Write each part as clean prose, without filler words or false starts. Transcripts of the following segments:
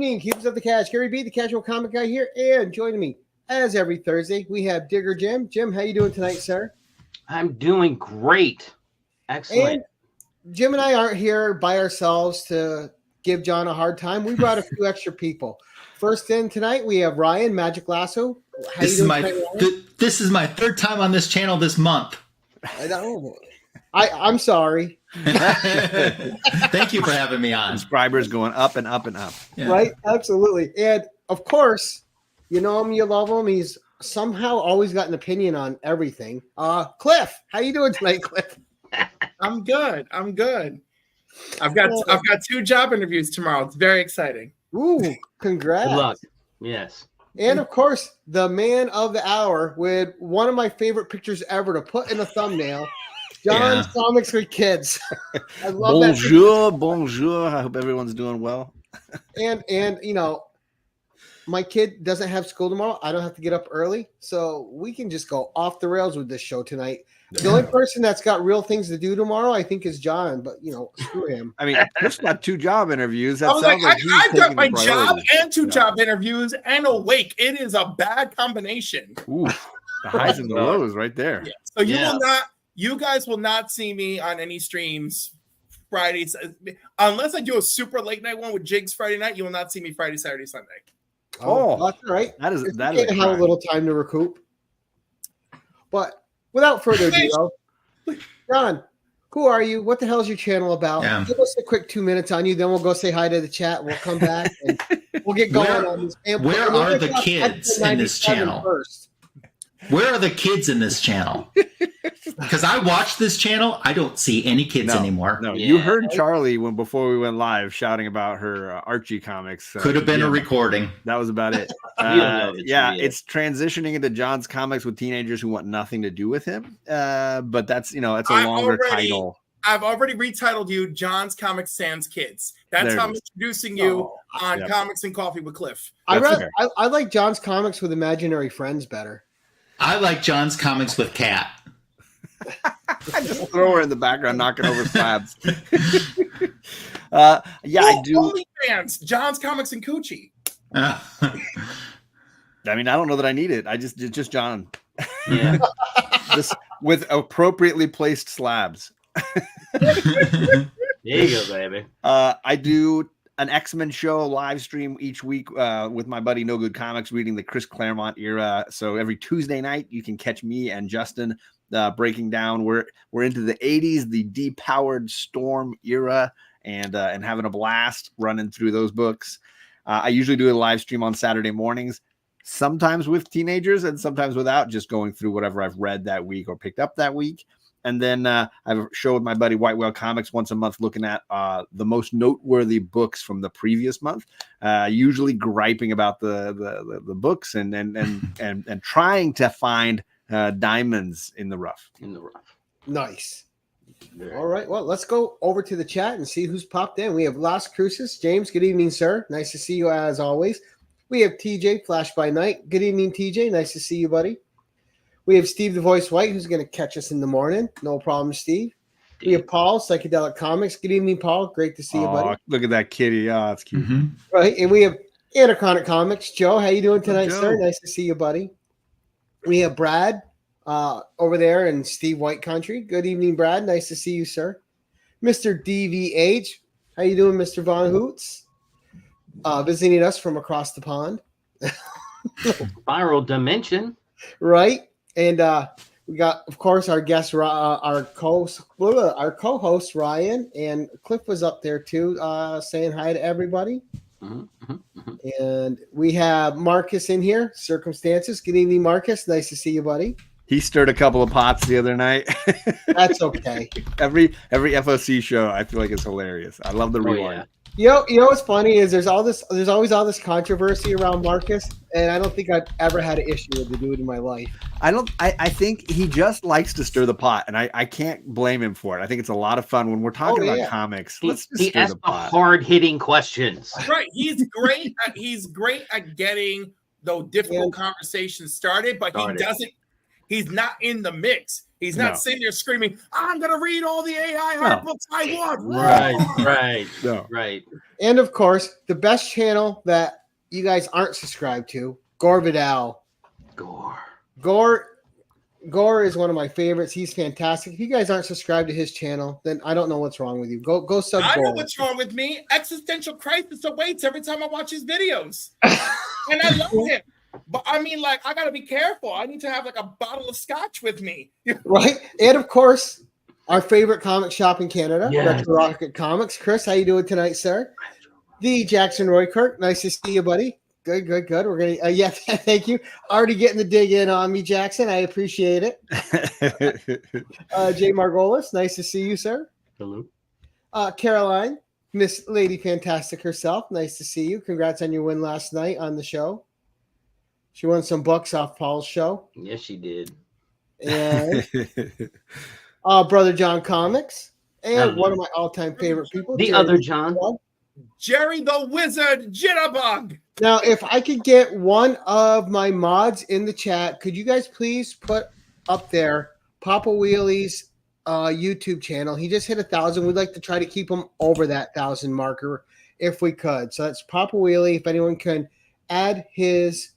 evening, Keepers of the Cash. Gary B, the casual comic guy here, and joining me, as every Thursday, we have Digger Jim. Jim, how you doing tonight, sir? I'm doing great. Excellent. And Jim and I aren't here by ourselves to give John a hard time. We brought a few extra people. First in tonight, we have Ryan, Magic Lasso. This is my third time on this channel this month. I'm sorry. Thank you for having me on. Subscribers going up and up and up. Yeah. Right? Absolutely. And of course, you know him, you love him. He's somehow always got an opinion on everything. Cliff, how you doing tonight, Cliff? I'm good. I've got 2 job interviews tomorrow. It's very exciting. Ooh, congrats. Good luck. Yes. And of course, the man of the hour with one of my favorite pictures ever to put in a thumbnail. John's Comics with Kids. I love that. Bonjour. I hope everyone's doing well. And you know, my kid doesn't have school tomorrow. I don't have to get up early, so we can just go off the rails with this show tonight. The only person that's got real things to do tomorrow, I think, is John. But you know, screw him. I mean, Cliff's got 2 job interviews. I've got my job and 2 job interviews and a wake. It is a bad combination. Ooh, the highs and the lows right there. Yeah. So you guys will not see me on any streams Fridays unless I do a super late night one with Jigs Friday night. You will not see me Friday, Saturday, Sunday. Oh, that's right. That is have a little time to recoup. But without further ado, John, who are you? What the hell is your channel about? Yeah. Give us a quick 2 minutes on you, then we'll go say hi to the chat. We'll come back and we'll get going on this. Where are the kids in this channel? First. Where are the kids in this channel? Because I watch this channel, I don't see any kids anymore. No, you heard Charlie before we went live shouting about her Archie comics. Could have been a recording. That was about it. It's transitioning into John's Comics with teenagers who want nothing to do with him. But that's it's a longer title. I've already retitled you John's Comics Sans Kids. That's how I'm introducing you on Comics and Coffee with Cliff. I like John's Comics with Imaginary Friends better. I like John's Comics with Cat. Just throw her in the background, knocking over slabs. I do. OnlyFans, John's Comics and Coochie. I mean, I don't know that I need it. Just John. Yeah. Just with appropriately placed slabs. There you go, baby. I do an X-Men show live stream each week with my buddy No Good Comics reading the Chris Claremont era. So every Tuesday night you can catch me and Justin breaking down. We're into the 80s, the depowered Storm era, and having a blast running through those books. I usually do a live stream on Saturday mornings, sometimes with teenagers and sometimes without, just going through whatever I've read that week or picked up that week. And then I have a show with my buddy White Whale Comics once a month looking at the most noteworthy books from the previous month, usually griping about the books and trying to find diamonds in the rough. Nice. All right. Well, let's go over to the chat and see who's popped in. We have Las Cruces. James, good evening, sir. Nice to see you as always. We have TJ, Flash by Night. Good evening, TJ. Nice to see you, buddy. We have Steve the Voice White, who's going to catch us in the morning. No problem, Steve. We have Paul, Psychedelic Comics. Good evening, Paul. Great to see you, buddy. Look at that kitty. Oh, that's cute. Mm-hmm. Right. And we have Anachronic Comics. Joe, how you doing tonight, sir? Nice to see you, buddy. We have Brad over there in Steve White Country. Good evening, Brad. Nice to see you, sir. Mr. DVH. How you doing, Mr. Von Hoots? Visiting us from across the pond. Viral Dimension. Right. And we got, of course, our guest, our co-host Ryan, and Cliff was up there too, saying hi to everybody. And we have Marcus in here. Circumstances. Good evening, Marcus. Nice to see you, buddy. He stirred a couple of pots the other night. That's okay. Every FOC show, I feel like it's hilarious. I love the rewind. Yeah. You know what's funny is there's always all this controversy around Marcus, and I don't think I've ever had an issue with the dude in my life. I think he just likes to stir the pot, and I can't blame him for it. I think it's a lot of fun when we're talking about comics. Let's just stir the pot. Hard-hitting questions. Right. He's great. He's great at getting those difficult conversations started, but he doesn't. He's not in the mix. He's not sitting there screaming, I'm going to read all the AI art books I want. Right. No. Right. And of course, the best channel that you guys aren't subscribed to, Gore Vidal. Gore is one of my favorites. He's fantastic. If you guys aren't subscribed to his channel, then I don't know what's wrong with you. Go sub I Gore. know what's wrong with me. Existential crisis awaits every time I watch his videos. And I love him. But I mean, like, I gotta be careful. I need to have like a bottle of scotch with me. Right? And of course, our favorite comic shop in Canada, Yes. Retro Rocket Comics. Chris, how you doing tonight, sir? The Jackson Roy Kirk. Nice to see you, buddy. Good. We're gonna yeah, thank you. Already getting the dig in on me, Jackson. I appreciate it. Jay Margolis, nice to see you, sir. Hello. Caroline, Miss Lady Fantastic herself. Nice to see you. Congrats on your win last night on the show. She won some bucks off Paul's show. Yes, she did. And Brother John Comics. And Hello. one of my all-time favorite people. The Jerry other John. Jerry the Wizard Jitterbug. Now, if I could get one of my mods in the chat, could you guys please put up there Papa Wheelie's YouTube channel? He just hit 1,000. We'd like to try to keep him over that 1,000 marker if we could. So that's Papa Wheelie. If anyone can add his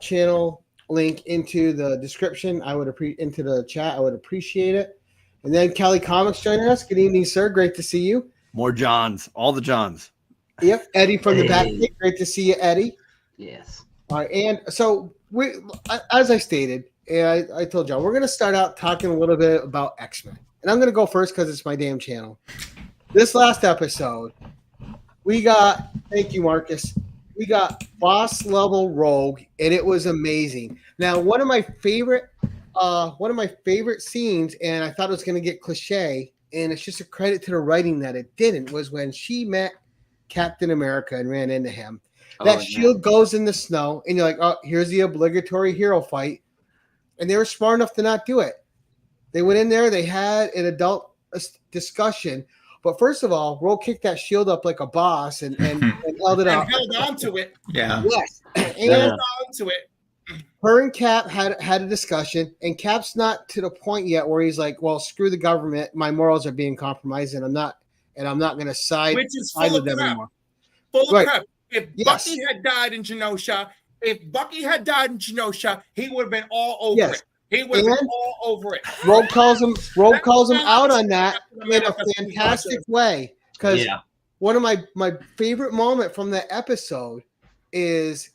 channel link into the description, into the chat, I would appreciate it. And then Kelly Comics joining us. Good evening, sir. Great to see you. More Johns, all the Johns. Yep, Eddie from the Hey. back. Great to see you, Eddie. Yes. All right, and so as I stated, and I told y'all, we're going to start out talking a little bit about X-Men. And I'm going to go first because it's my damn channel. This last episode, thank you, Marcus, we got boss level Rogue, and it was amazing. Now, one of my favorite scenes, and I thought it was going to get cliche, and it's just a credit to the writing that it didn't, was when she met Captain America and ran into him. That shield goes in the snow, and you're like, oh, here's the obligatory hero fight. And they were smart enough to not do it. They went in there, they had an adult discussion. But first of all, Rogue kicked that shield up like a boss and held it And up. held on to it. Yeah. Yes. And Yeah. Held on to it. her and Cap had a discussion, and Cap's not to the point yet where he's like, well, screw the government. My morals are being compromised, and I'm not going to side Which is side full with of them crap. anymore. Full of Right. crap. If Yes. Bucky had died in Genosha, he would have been all over Yes. it. He would have been And- all over it. Rogue calls him out on that Captain in a America fantastic way, because Yeah. one of my favorite moment from that episode is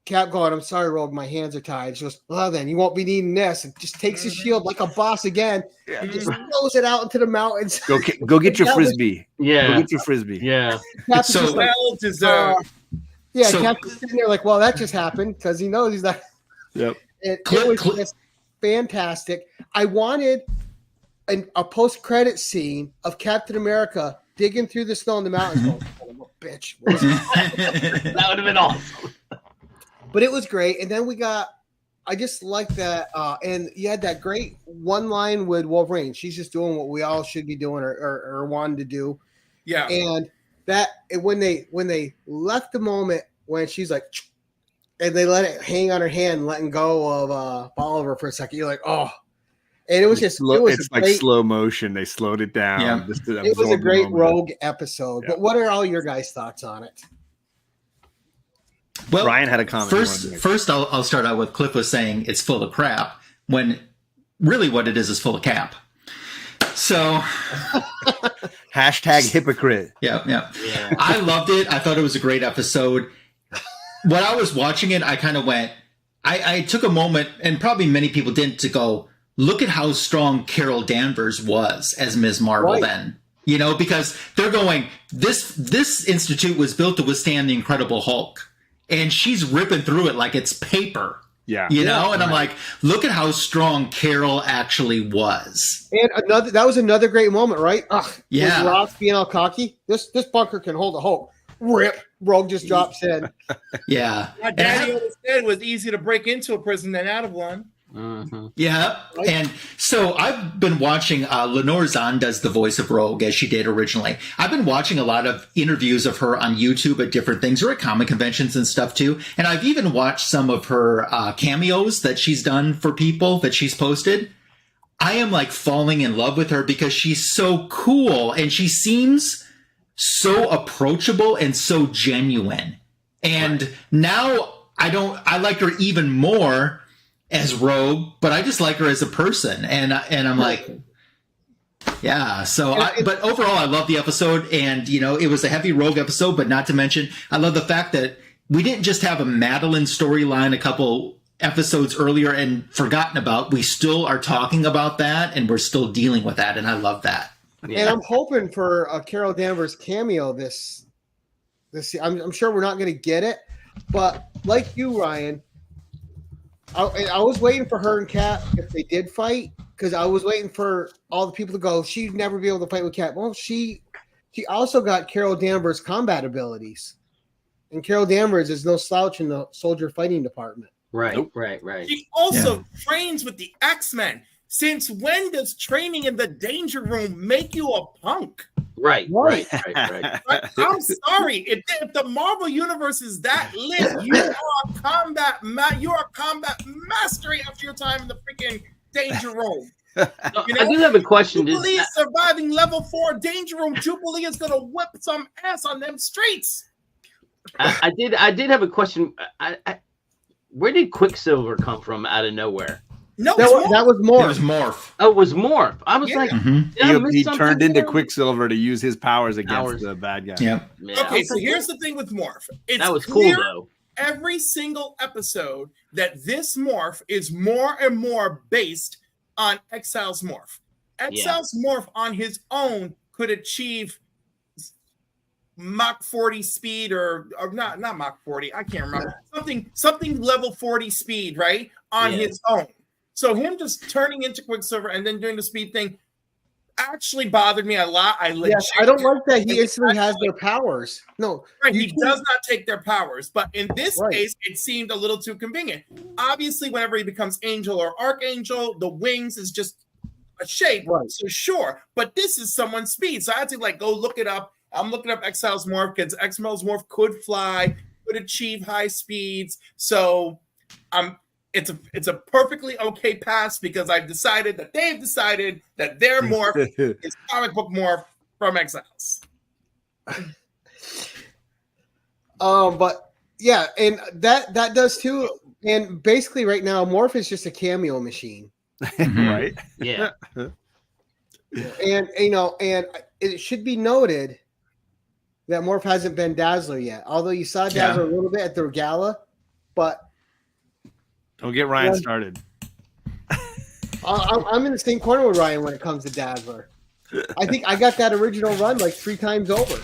Cap going, I'm sorry, Rogue, my hands are tied. She goes, well, then you won't be needing this. And just takes his shield like a boss again and just throws it out into the mountains. Go get your That was- frisbee. Go Yeah. get your frisbee. Yeah. Cap's So- just like, Well deserved. yeah, So- Cap's just sitting there like, well, that just happened because he knows he's not. Yep. It Clip- was just fantastic. I wanted a post-credit scene of Captain America digging through the snow in the mountains going, son of a bitch. What is That would have been awesome. But it was great. And then I just like that. And you had that great one line with Wolverine. She's just doing what we all should be doing or wanted to do. Yeah. And when they left the moment when she's like, and they let it hang on her hand, letting go of Oliver for a second, you're like, oh. And it was just, It's like slow motion. They slowed it down. Yeah. Just to it was a absorb the great moment. Rogue episode. Yeah. But what are all your guys' thoughts on it? Well, Ryan had a comment. he wanted to make. First, I'll start out with Cliff was saying it's full of crap, when really what it is full of cap. So, Hashtag hypocrite. yeah. Yeah. I loved it. I thought it was a great episode. When I was watching it, I kind of went, I took a moment, and probably many people didn't, to go, look at how strong Carol Danvers was as Ms. Marvel Right. then. You know, because they're going, this institute was built to withstand the Incredible Hulk. And she's ripping through it like it's paper. Yeah. You know, and I'm like, look at how strong Carol actually was. And that was another great moment, right? Yeah. With Ross being all cocky. This bunker can hold a Hulk. Rip. Rogue just drops in. Yeah. My daddy always said it was easier to break into a prison than out of one. Mhm. Yeah. Right. And so I've been watching, Lenore Zahn does the voice of Rogue as she did originally. I've been watching a lot of interviews of her on YouTube at different things, or at comic conventions and stuff too. And I've even watched some of her cameos that she's done for people that she's posted. I am like falling in love with her because she's so cool, and she seems so approachable and so genuine. And now I like her even more as Rogue, but I just like her as a person. And I'm like, yeah. So, but overall, I love the episode, and it was a heavy Rogue episode. But not to mention, I love the fact that we didn't just have a Madeline storyline a couple episodes earlier and forgotten about. We still are talking about that, and we're still dealing with that, and I love that. Yeah. And I'm hoping for a Carol Danvers cameo this. I'm sure we're not going to get it, but like you, Ryan, I was waiting for her and Kat if they did fight, because I was waiting for all the people to go, she'd never be able to fight with Kat. Well, she also got Carol Danvers' combat abilities, and Carol Danvers is no slouch in the soldier fighting department. Right, Nope. right. She also trains with the X-Men. Since when does training in the danger room make you a punk? Right. I'm sorry. If the Marvel universe is that lit, you are a combat mastery after your time in the freaking danger room. I do have a question. Jubilee is surviving level 4 danger room. Jubilee is gonna whip some ass on them streets. I did have a question. Where did Quicksilver come from out of nowhere? No, that was Morph. It was Morph. Oh, it was Morph. I was like, He turned into Quicksilver to use his powers against the bad guy. Yep. Yeah. Okay, so here's the thing with Morph. That was cool though. Every single episode that this Morph is more and more based on Exile's Morph. Exile's Morph on his own could achieve Mach 40 speed or not Mach 40. I can't remember. Something level 40 speed, right? On his own. So him just turning into Quicksilver and then doing the speed thing actually bothered me a lot. I don't like that he instantly has their powers. No, right, he does not take their powers, but in this case, it seemed a little too convenient. Obviously, whenever he becomes Angel or Archangel, the wings is just a shape. Right. So sure, but this is someone's speed, so I had to go look it up. I'm looking up Exile's Morph because Exile's Morph could fly, could achieve high speeds. So it's a perfectly okay pass because they've decided that their Morph is comic book Morph from Exiles. But yeah, and that does too. And basically, right now, Morph is just a cameo machine, right? Yeah. And and it should be noted that Morph hasn't been Dazzler yet. Although you saw Dazzler a little bit at the gala, but don't get Ryan started. I'm in the same corner with Ryan when it comes to Dazzler. I think I got that original run 3 times over.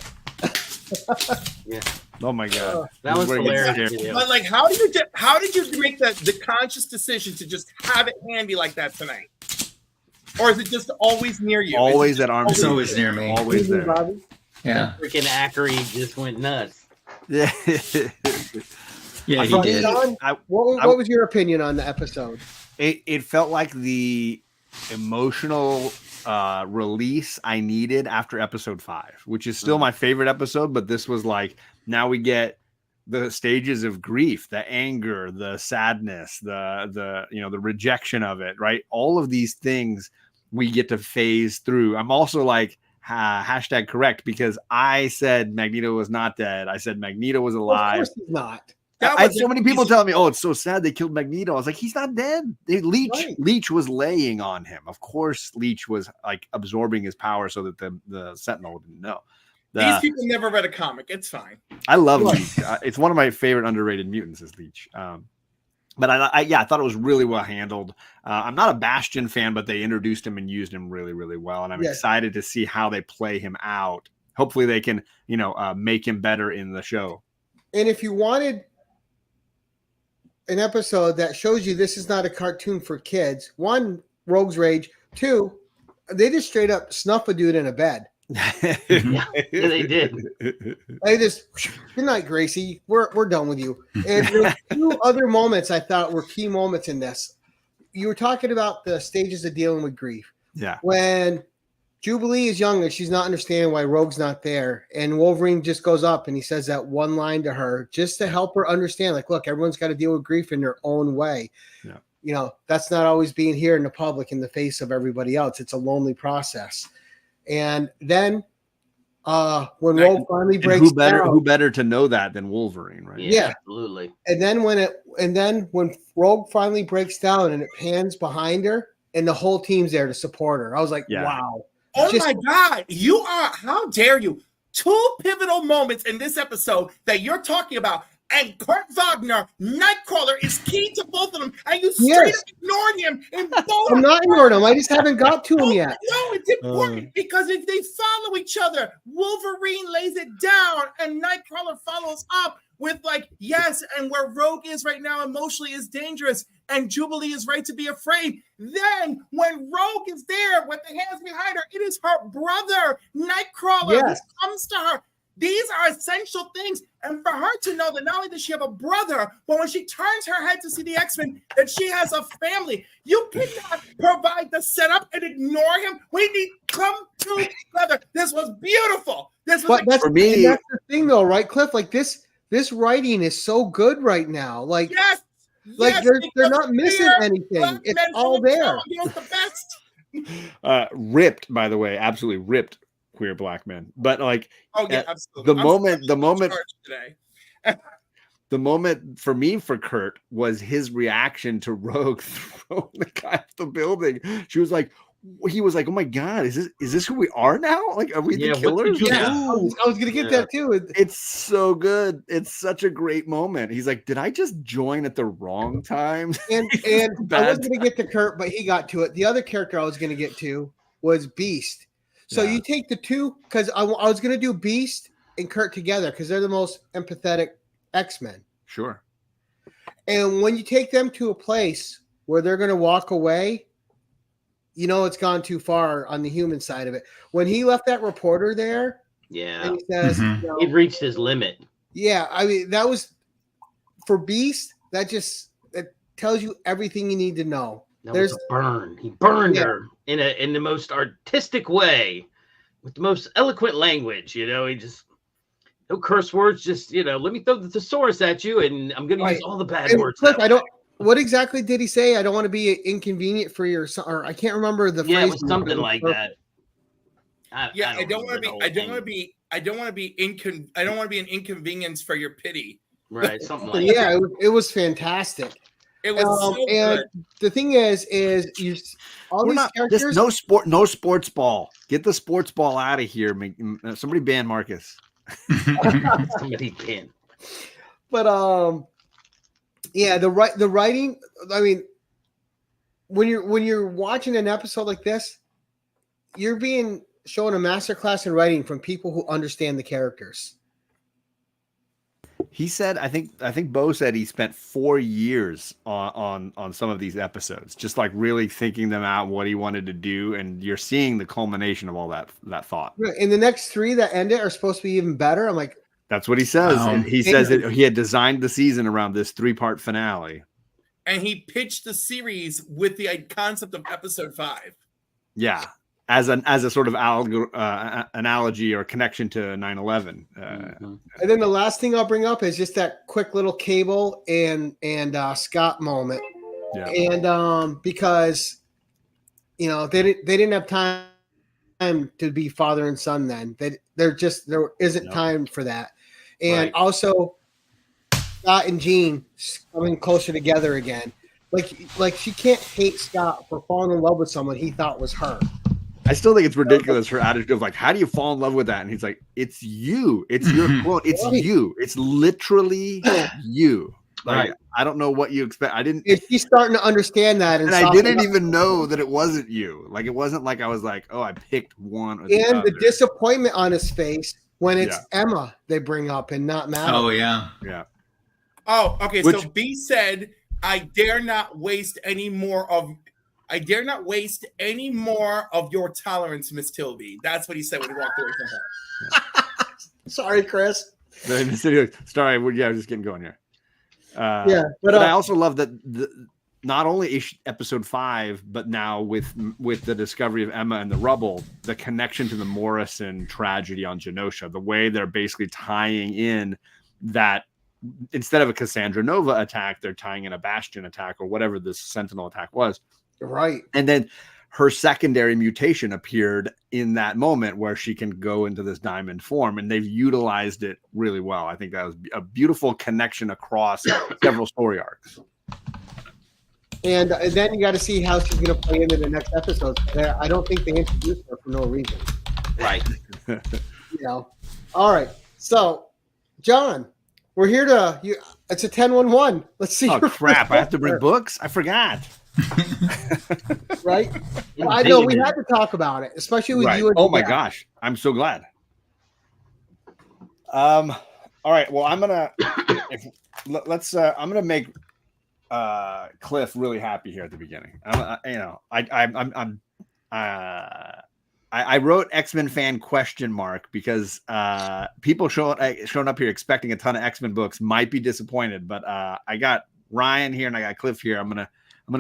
Yeah. Oh my god, that was hilarious. But how did you make the conscious decision to just have it handy like that tonight? Or is it just always near you? Always at arm's It's always near me. Always there. Bobby? Yeah. Freaking Ackery just went nuts. Yeah. Yeah, he did. What was your opinion on the episode? It felt like the emotional release I needed after episode 5, which is still my favorite episode, but this was now we get the stages of grief, the anger, the sadness, the rejection of it, right? All of these things we get to phase through. I'm also hashtag correct, because I said Magneto was not dead. I said Magneto was alive. Of course he's not. I had so many people telling me, "Oh, it's so sad they killed Magneto." I was like, "He's not dead." Leech was laying on him. Of course, Leech was absorbing his power so that the Sentinel didn't know. These people never read a comic. It's fine. I love Leech. It's one of my favorite underrated mutants is Leech. But I thought it was really well handled. I'm not a Bastion fan, but they introduced him and used him really, really well, and I'm excited to see how they play him out. Hopefully, they can make him better in the show. And if you wanted an episode that shows you this is not a cartoon for kids, 1, Rogue's Rage, 2, they just straight up snuff a dude in a bed. Yeah, they did. They just, good night, Gracie. We're done with you. And there's 2 other moments I thought were key moments in this. You were talking about the stages of dealing with grief. Yeah. When Jubilee is young and she's not understanding why Rogue's not there, and Wolverine just goes up and he says that one line to her just to help her understand, look, everyone's got to deal with grief in their own way. Yeah. That's not always being here in the public in the face of everybody else. It's a lonely process. And then when Rogue finally breaks who down. better to know that than Wolverine, right? Yeah, absolutely. And then when Rogue finally breaks down and it pans behind her and the whole team's there to support her, I was like, wow. Oh my God, how dare you? 2 pivotal moments in this episode that you're talking about. And Kurt Wagner, Nightcrawler, is key to both of them. And you straight up ignored him in both. I'm not ignoring him. I just haven't got to him yet. No, it's important because if they follow each other, Wolverine lays it down and Nightcrawler follows up with yes, and where Rogue is right now emotionally is dangerous and Jubilee is right to be afraid. Then when Rogue is there with the hands behind her, it is her brother, Nightcrawler, who comes to her. These are essential things. And for her to know that not only does she have a brother, but when she turns her head to see the X-Men, that she has a family. You cannot provide the setup and ignore him. We need to come together. This was beautiful. This was for me. That's the thing, though, right, Cliff? This writing is so good right now. They're not missing anything. It's all there. The best. Ripped, by the way, absolutely ripped. Queer black men, but absolutely. The moment for me for Kurt was his reaction to Rogue throwing the guy off the building. He was like, oh my God, is this who we are now? Are we the killers? I was gonna get that too. It's so good. It's such a great moment. He's like, did I just join at the wrong time? And I was gonna get to Kurt, but he got to it. The other character I was gonna get to was Beast. So you take the two, because I was going to do Beast and Kurt together because they're the most empathetic X-Men. Sure. And when you take them to a place where they're going to walk away, it's gone too far on the human side of it. When he left that reporter there, and he says, he'd reached his limit. Yeah, I mean, that was for Beast. That tells you everything you need to know. There's a burn. He burned her in the most artistic way, with the most eloquent language. He just no curse words. Just let me throw the thesaurus at you, and I'm going to use all the bad words. Cliff, what exactly did he say? I don't want to be inconvenient for your son, or I can't remember the phrase. It was something like that. I don't want to be an inconvenience for your pity. Right, something like that. Yeah, it was fantastic. It was so and good. The thing is you all these characters. No sports ball. Get the sports ball out of here. Somebody ban Marcus. Somebody ban. But the writing. I mean, when you're watching an episode like this, you're being shown a masterclass in writing from people who understand the characters. He said, I think Bo said he spent 4 years on some of these episodes, just really thinking them out, what he wanted to do, and you're seeing the culmination of all that thought. And the next 3 that end it are supposed to be even better. I'm like, that's what he says. And he says that he had designed the season around this 3-part finale, and he pitched the series with the concept of episode 5. Yeah. As a sort of analogy or connection to 9/11. And then the last thing I'll bring up is just that quick little Cable and Scott moment. Yeah. And because they didn't have time to be father and son then. There isn't time for that. And also Scott and Jean coming closer together again. Like she can't hate Scott for falling in love with someone he thought was her. I still think it's ridiculous, her attitude of how do you fall in love with that? And he's like, it's you. It's your quote. It's you. It's literally you. I don't know what you expect. She's starting to understand that. And I didn't even know that it wasn't you. It wasn't like I was like, oh, I picked one. Or the disappointment on his face when it's Emma they bring up and not Matt. Oh, yeah. Yeah. Oh, okay. So B said, I dare not waste any more of your tolerance, Miss Tilby. That's what he said when he walked away from her. Sorry, Chris. Sorry, I was just getting going here. But I also love that not only episode 5, but now with the discovery of Emma and the rubble, the connection to the Morrison tragedy on Genosha, the way they're basically tying in that instead of a Cassandra Nova attack, they're tying in a Bastion attack or whatever this Sentinel attack was. Right. And then her secondary mutation appeared in that moment where she can go into this diamond form, and they've utilized it really well. I think that was a beautiful connection across several story arcs. And then you got to see how she's going to play into the next episode. I don't think they introduced her for no reason. Right. All right. So, John, we're here to. It's a 10-1-1. Let's see. Oh crap! I have to bring books. I forgot. Right. I know we had to talk about it, especially with you. Oh my gosh! I'm so glad. All right. Well, I'm gonna. I'm gonna make Cliff really happy here at the beginning. I wrote X-Men fan ? Because people showing up here expecting a ton of X-Men books might be disappointed, but I got Ryan here and I got Cliff here. I'm gonna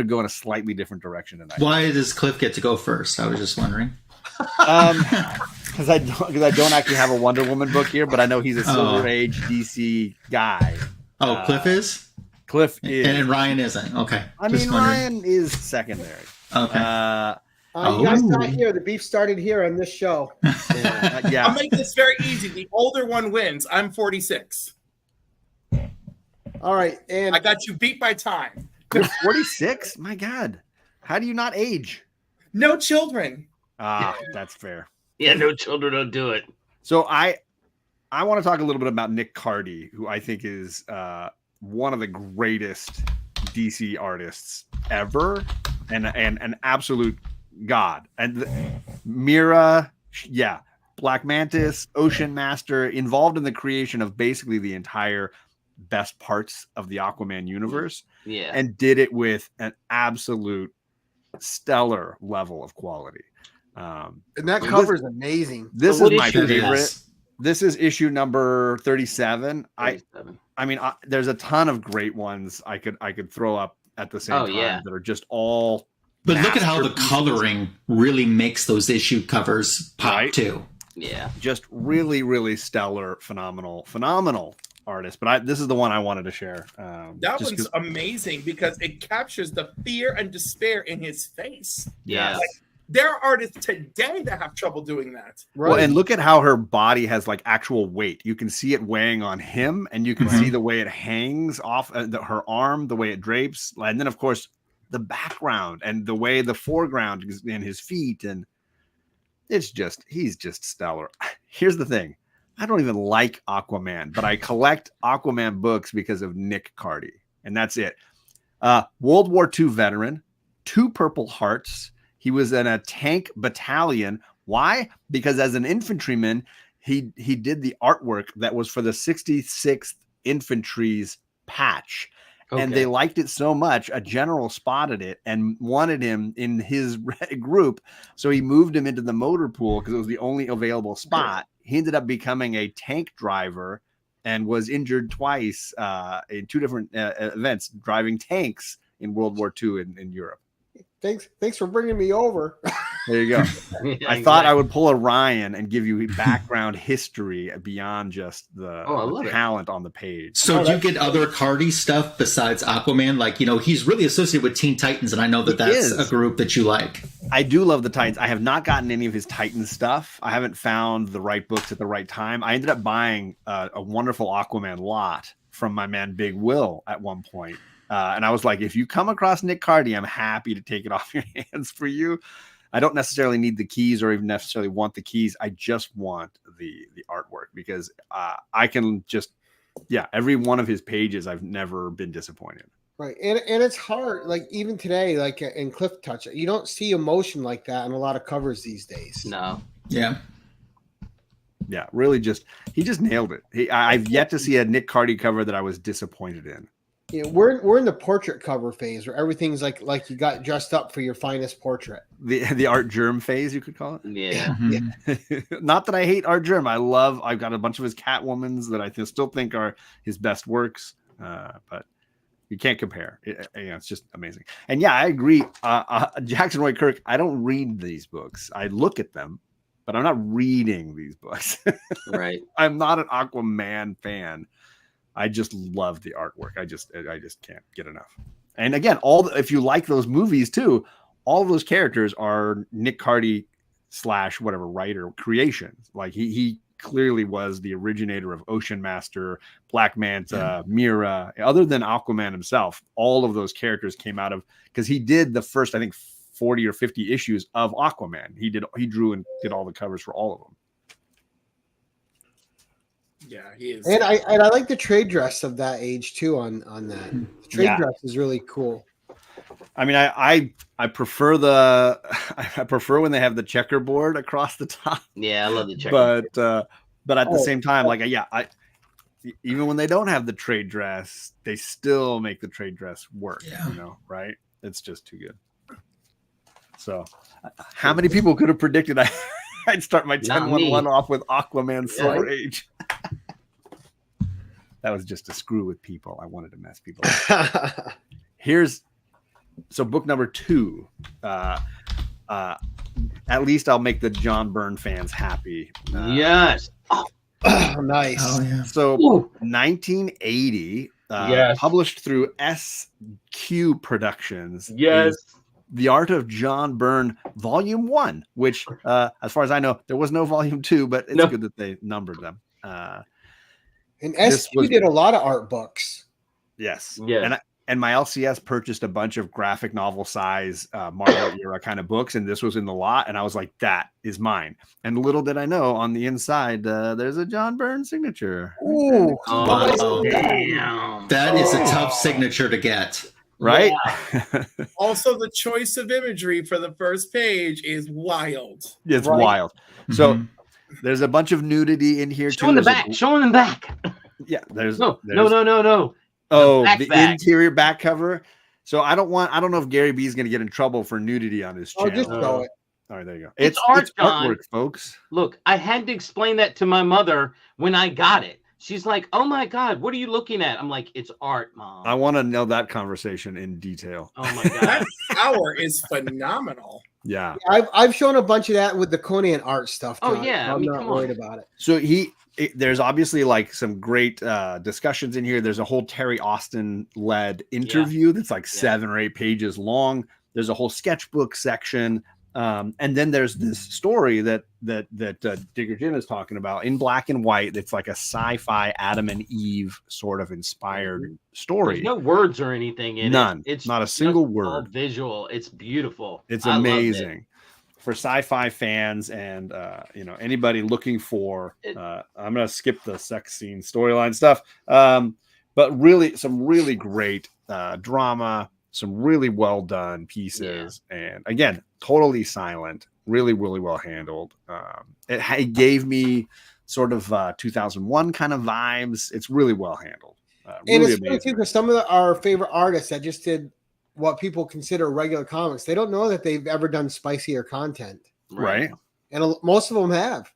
go in a slightly different direction tonight. Why does Cliff get to go first? I was just wondering. Because I don't actually have a Wonder Woman book here, but I know he's a Silver Age DC guy. Oh, Cliff is? Cliff is. And Ryan isn't. Okay. I mean, Ryan is secondary. Okay. You guys not here. The beef started here on this show. Yeah. I'll make this very easy. The older one wins. I'm 46. All right. And I got you beat by time. You're 46? My God. How do you not age? No children. That's fair. Yeah, no children don't do it. So I want to talk a little bit about Nick Cardy, who I think is one of the greatest DC artists ever, and an absolute god. And Mira, Black Mantis, Ocean Master, involved in the creation of basically the entire best parts of the Aquaman universe. Yeah. And did it with an absolute stellar level of quality. And that cover is amazing. This is my favorite. This is issue number 37. 37. I mean, there's a ton of great ones I could throw up at the same time that are just all. But look at how the coloring really makes those issue covers pop too. Yeah, just really, really stellar, phenomenal artist. But this is the one I wanted to share. That one's amazing because it captures the fear and despair in his face. Yeah. Like, there are artists today that have trouble doing that. Right. Well, and look at how her body has like actual weight. You can see it weighing on him, and you can see the way it hangs off her arm, the way it drapes, and then of course the background and the way the foreground is in his feet, and he's just stellar. Here's the thing: I don't even like Aquaman, but I collect Aquaman books because of Nick Cardy, and that's it. World War II veteran, 2 Purple Hearts. He was in a tank battalion. Why? Because as an infantryman, he did the artwork that was for the 66th Infantry's patch. Okay. And they liked it so much, a general spotted it and wanted him in his group. So he moved him into the motor pool because it was the only available spot. He ended up becoming a tank driver and was injured twice in 2 different events, driving tanks in World War II in Europe. Thanks for bringing me over. There you go. I thought I would pull a Ryan and give you background history beyond just the talent on the page. So do you get other Cardi stuff besides Aquaman? Like, he's really associated with Teen Titans, and I know that's a group that you like. I do love the Titans. I have not gotten any of his Titan stuff. I haven't found the right books at the right time. I ended up buying a wonderful Aquaman lot from my man Big Will at one point. And I was like, if you come across Nick Cardy, I'm happy to take it off your hands for you. I don't necessarily need the keys or even necessarily want the keys. I just want the artwork because I can just, every one of his pages, I've never been disappointed. Right. And it's hard. Like even today, like in Cliff Touch, you don't see emotion like that in a lot of covers these days. No. Yeah. Yeah. Really he just nailed it. I've yet to see a Nick Cardy cover that I was disappointed in. Yeah, we're in the portrait cover phase where everything's like you got dressed up for your finest portrait. The art germ phase, you could call it. Yeah. Yeah. Not that I hate art germ. I've got a bunch of his Catwomans that I still think are his best works. But you can't compare. It's just amazing. And yeah, I agree. Jackson Roy Kirk, I don't read these books. I look at them, but I'm not reading these books. Right. I'm not an Aquaman fan. I just love the artwork. I just can't get enough. And again, if you like those movies too, all of those characters are Nick Cardy / whatever writer creations. Like he clearly was the originator of Ocean Master, Black Manta, Mira. Other than Aquaman himself, all of those characters came out of, because he did the first, I think, 40 or 50 issues of Aquaman. He drew and did all the covers for all of them. Yeah, he is. And I like the trade dress of that age too on that. The trade dress is really cool. I mean, I prefer I prefer when they have the checkerboard across the top. Yeah, I love the checkerboard. But at the same time, like even when they don't have the trade dress, they still make the trade dress work. Yeah. You know, right? It's just too good. So, how many people could have predicted I'd start my 10-1-1 off with Aquaman Silver Age? That was just to screw with people. I wanted to mess people up. So book number 2. At least I'll make the John Byrne fans happy. Yes. Oh, nice. Oh, yeah. So 1980, published through SQ Productions. Yes. The Art of John Byrne, Volume 1, which, as far as I know, there was no Volume 2, but it's good that they numbered them. And SQ did a lot of art books. Yes. Yeah. And my LCS purchased a bunch of graphic novel size Marvel era kind of books, and this was in the lot, and I was like, that is mine. And little did I know, on the inside, there's a John Byrne signature. Ooh. Oh, damn. That is a tough signature to get. Right? Yeah. Also, the choice of imagery for the first page is wild. It's wild. So there's a bunch of nudity in here Showing too. Showing them back. Yeah, there's no. Oh, the interior back cover. So I don't know if Gary B is going to get in trouble for nudity on his channel. Just show it. All right, there you go. It's art, artwork, folks. Look, I had to explain that to my mother when I got it. She's like, "Oh my God, what are you looking at?" I'm like, "It's art, Mom." I want to know that conversation in detail. Oh my God, that power is phenomenal. Yeah, I've shown a bunch of that with the Conan art stuff. Oh yeah, I'm not worried about it. So there's obviously like some great discussions in here. There's a whole Terry Austin led interview that's like 7 or 8 pages long. There's a whole sketchbook section. And then there's this story that Digger Jim is talking about in black and white. It's like a sci-fi Adam and Eve sort of inspired story. There's no words or anything in None. it. It's not a single all word. Visual. It's beautiful. It's amazing for sci-fi fans and anybody looking for. I'm gonna skip the sex scene storyline stuff, but really some really great drama. Some really well done pieces, and again, totally silent, really, really well handled. It gave me sort of 2001 kind of vibes. It's really well handled. And really it's funny too, because some of our favorite artists that just did what people consider regular comics, they don't know that they've ever done spicier content, right? And most of them have,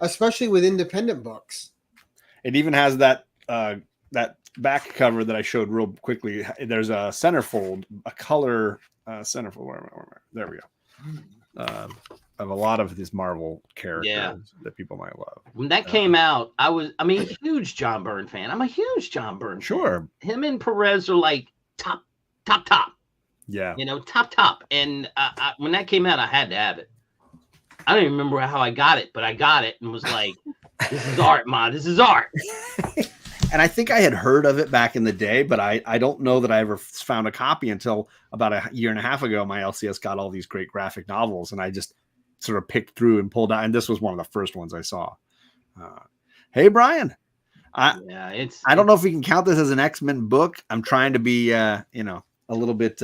especially with independent books. It even has that back cover that I showed real quickly. There's a centerfold, a color centerfold. Where there we go. Of a lot of these Marvel characters that people might love. When that came out, I mean, a huge John Byrne fan. I'm a huge John Byrne fan. Him and Perez are like top. Yeah. Top. And when that came out, I had to have it. I don't even remember how I got it, but I got it and was like, this is art, Ma. This is art. And I think I had heard of it back in the day, but I don't know that I ever found a copy until about a year and a half ago. My LCS got all these great graphic novels, and I just sort of picked through and pulled out. And this was one of the first ones I saw. Hey, Brian. I don't know if we can count this as an X-Men book. I'm trying to be, a little bit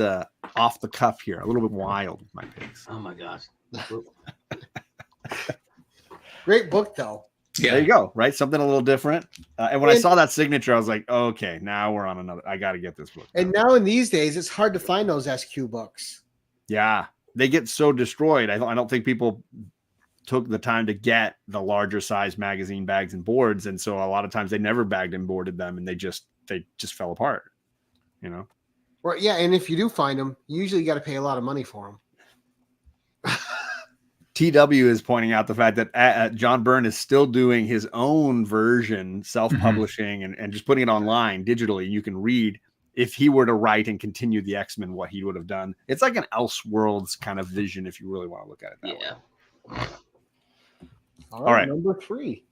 off the cuff here, a little bit wild with my picks. Oh my gosh. Great book, though. Yeah. There you go. Right. Something a little different. And when I saw that signature, I was like, okay, now we're on another. I got to get this book. And now in these days, it's hard to find those SQ books. Yeah. They get so destroyed. I don't think people took the time to get the larger size magazine bags and boards. And so a lot of times they never bagged and boarded them, and they just fell apart, Well, yeah. And if you do find them, you usually got to pay a lot of money for them. TW is pointing out the fact that John Byrne is still doing his own version, self-publishing, and just putting it online digitally. You can read if he were to write and continue the X-Men, what he would have done. It's like an Elseworlds kind of vision, if you really want to look at it that way. All right. Number 3.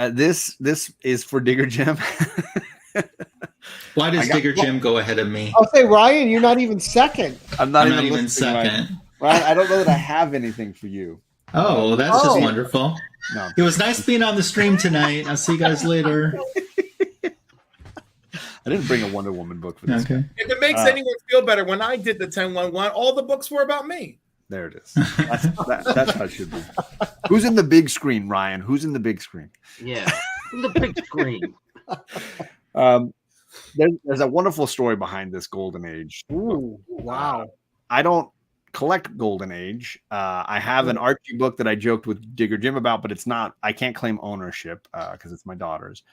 This is for Digger Jim. Why does Digger Jim go ahead of me? I'll say, Ryan, you're not even second. I'm not even second. Ryan, I don't know that I have anything for you. Oh, well, that's just wonderful. No. It was nice being on the stream tonight. I'll see you guys later. I didn't bring a Wonder Woman book for this. Okay. If it makes anyone feel better, when I did the 10-1-1, all the books were about me. There it is. That's how it should be. Who's in the big screen, Ryan? Who's in the big screen? Yeah, in the big screen. There's a wonderful story behind this Golden Age. Ooh, wow. I don't collect Golden Age. I have an Archie book that I joked with Digger Jim about, but it's not. I can't claim ownership because it's my daughter's.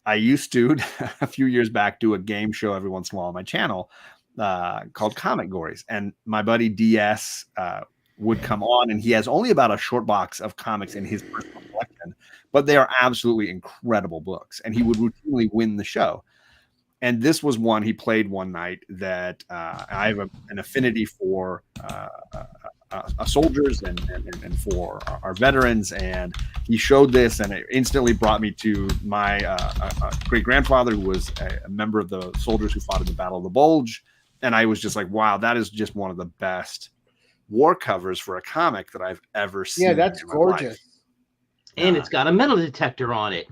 I used to, a few years back, do a game show every once in a while on my channel called Comic Gories. And my buddy DS would come on, and he has only about a short box of comics in his personal collection, but they are absolutely incredible books. And he would routinely win the show. And this was one he played one night that I have an affinity for soldiers and for our veterans. And he showed this, and it instantly brought me to my great grandfather, who was a member of the soldiers who fought in the Battle of the Bulge. And I was just like, wow, that is just one of the best war covers for a comic that I've ever seen. Yeah, that's gorgeous. And it's got a metal detector on it.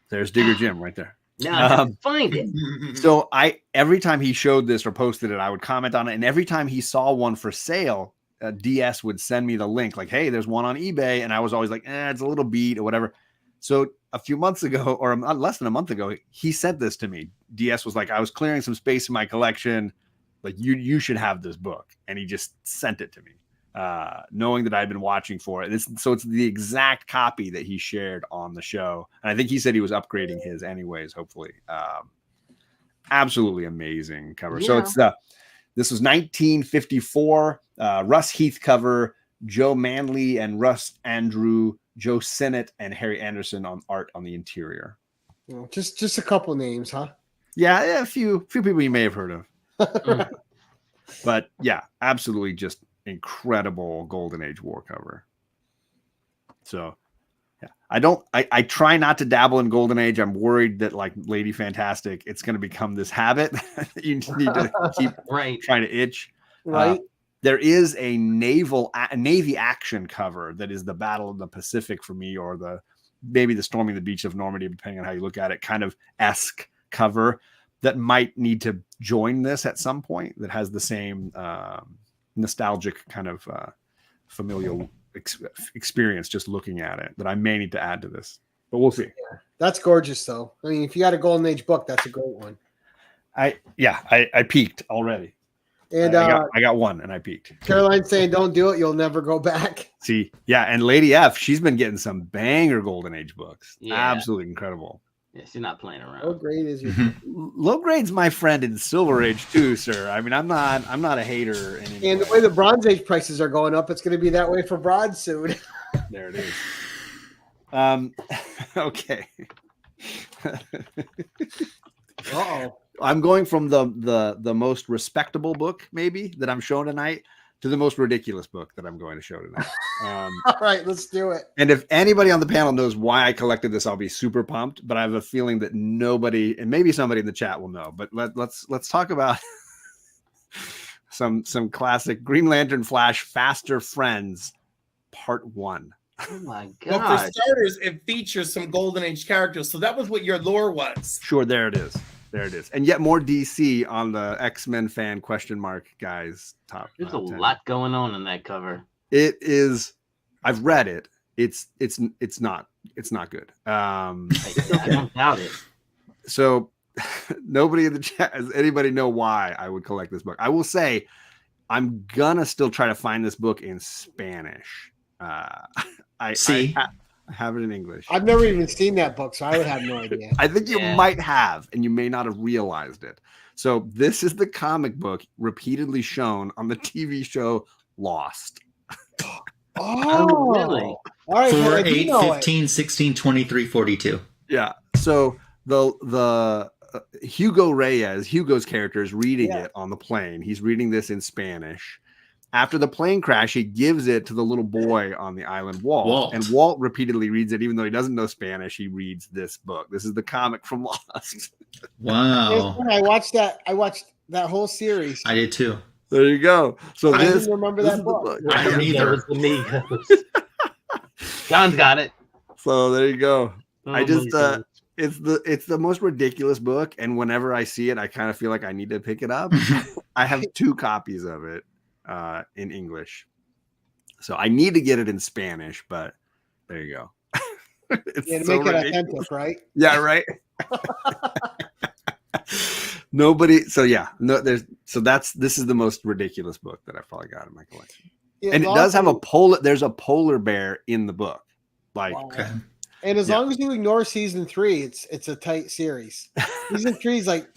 There's Digger Jim right there. Now I have to find it. So every time he showed this or posted it, I would comment on it. And every time he saw one for sale, DS would send me the link like, hey, there's one on eBay. And I was always like, it's a little beat or whatever. So a few months ago, or less than a month ago, he sent this to me. DS was like, I was clearing some space in my collection. Like, you should have this book. And he just sent it to me, knowing that I'd been watching for it. So it's the exact copy that he shared on the show. And I think he said he was upgrading his anyways, hopefully. Absolutely amazing cover. Yeah. So this was 1954, Russ Heath cover, Joe Manley and Russ Andrew, Joe Sinnott and Harry Anderson on art on the interior. Well, just a couple names, huh? Yeah, a few people you may have heard of. But yeah, absolutely just incredible Golden Age war cover. So yeah, I try not to dabble in Golden Age. I'm worried that, like Lady Fantastic, it's going to become this habit that you need to keep trying to itch. Right. There is a Navy action cover that is the Battle of the Pacific for me, or maybe the Storming the Beach of Normandy, depending on how you look at it, kind of esque cover that might need to join this at some point, that has the same nostalgic kind of familial experience just looking at it, that I may need to add to this. But we'll see. Yeah. That's gorgeous, though. I mean, if you got a Golden Age book, that's a great one. I peaked already. And I got one, and I peaked. Caroline's saying, "Don't do it; you'll never go back." See, yeah, and Lady F, she's been getting some banger Golden Age books. Yeah. Absolutely incredible. Yeah, she's not playing around. Low grade is your Low grade's my friend in Silver Age too, sir. I mean, I'm not a hater anymore. And the way the Bronze Age prices are going up, it's going to be that way for Bronze soon. There it is. Okay. Uh-oh. I'm going from the most respectable book maybe that I'm showing tonight to the most ridiculous book that I'm going to show tonight. All right, let's do it. And if anybody on the panel knows why I collected this, I'll be super pumped. But I have a feeling that nobody, and maybe somebody in the chat will know. But let's talk about some classic Green Lantern Flash Faster Friends Part 1. Oh my god! Well, for starters, it features some Golden Age characters, so that was what your lore was. Sure, there it is. There it is. And yet more DC on the X-Men fan ? Guys top. There's a lot going on in that cover. It is. I've read it. It's not good. I don't doubt it. So nobody in the chat, does anybody know why I would collect this book? I will say I'm gonna still try to find this book in Spanish. I have it in English. I've never even seen that book, so I would have no idea. I think you might have, and you may not have realized it. So this is the comic book repeatedly shown on the TV show Lost. Oh, really? All right. 4, 8, 15, 16, 23, 42. Yeah. So the Hugo Reyes, Hugo's character, is reading it on the plane. He's reading this in Spanish. After the plane crash, he gives it to the little boy on the island, Walt. And Walt repeatedly reads it, even though he doesn't know Spanish. He reads this book. This is the comic from Lost. Wow! I watched that. I watched that whole series. I did too. There you go. So I didn't remember that book. I don't either. John's got it. So there you go. Oh, I just it's the most ridiculous book, and whenever I see it, I kind of feel like I need to pick it up. I have 2 copies of it in English, so I need to get it in Spanish. But there you go. It's to so make it ridiculous. authentic, right? Yeah, right. Nobody. So yeah, no. This is the most ridiculous book that I've probably got in my collection, and it does have a polar. There's a polar bear in the book, like. Wow. Okay. And as long as you ignore season 3, it's a tight series. Season 3 is like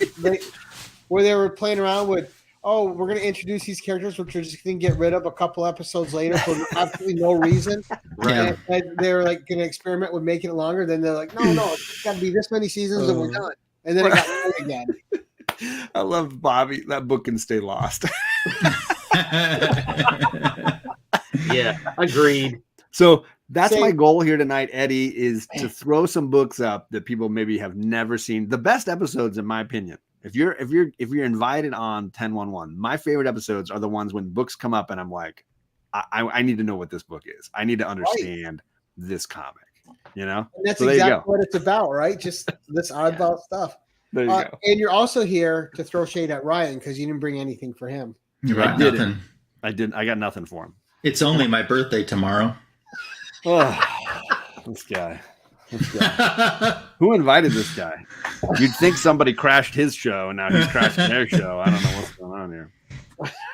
where they were playing around with, we're going to introduce these characters, which we're just going to get rid of a couple episodes later for absolutely no reason. Right. And they were like going to experiment with making it longer. Then they're like, no, it's got to be this many seasons and we're done. And then it got played again. I love Bobby. That book can stay lost. Yeah, agreed. So that's my goal here tonight, Eddie, is to throw some books up that people maybe have never seen. The best episodes, in my opinion, if you're invited on 1011, my favorite episodes are the ones when books come up and I'm like, I need to know what this book is. I need to understand this comic. You know, and that's exactly what it's about, right? Just this oddball stuff. There you go. And you're also here to throw shade at Ryan because you didn't bring anything for him. You brought nothing. I didn't. I got nothing for him. It's only my birthday tomorrow. Oh, this guy. Who invited this guy? You'd think somebody crashed his show and now he's crashing their show. I don't know what's going on here.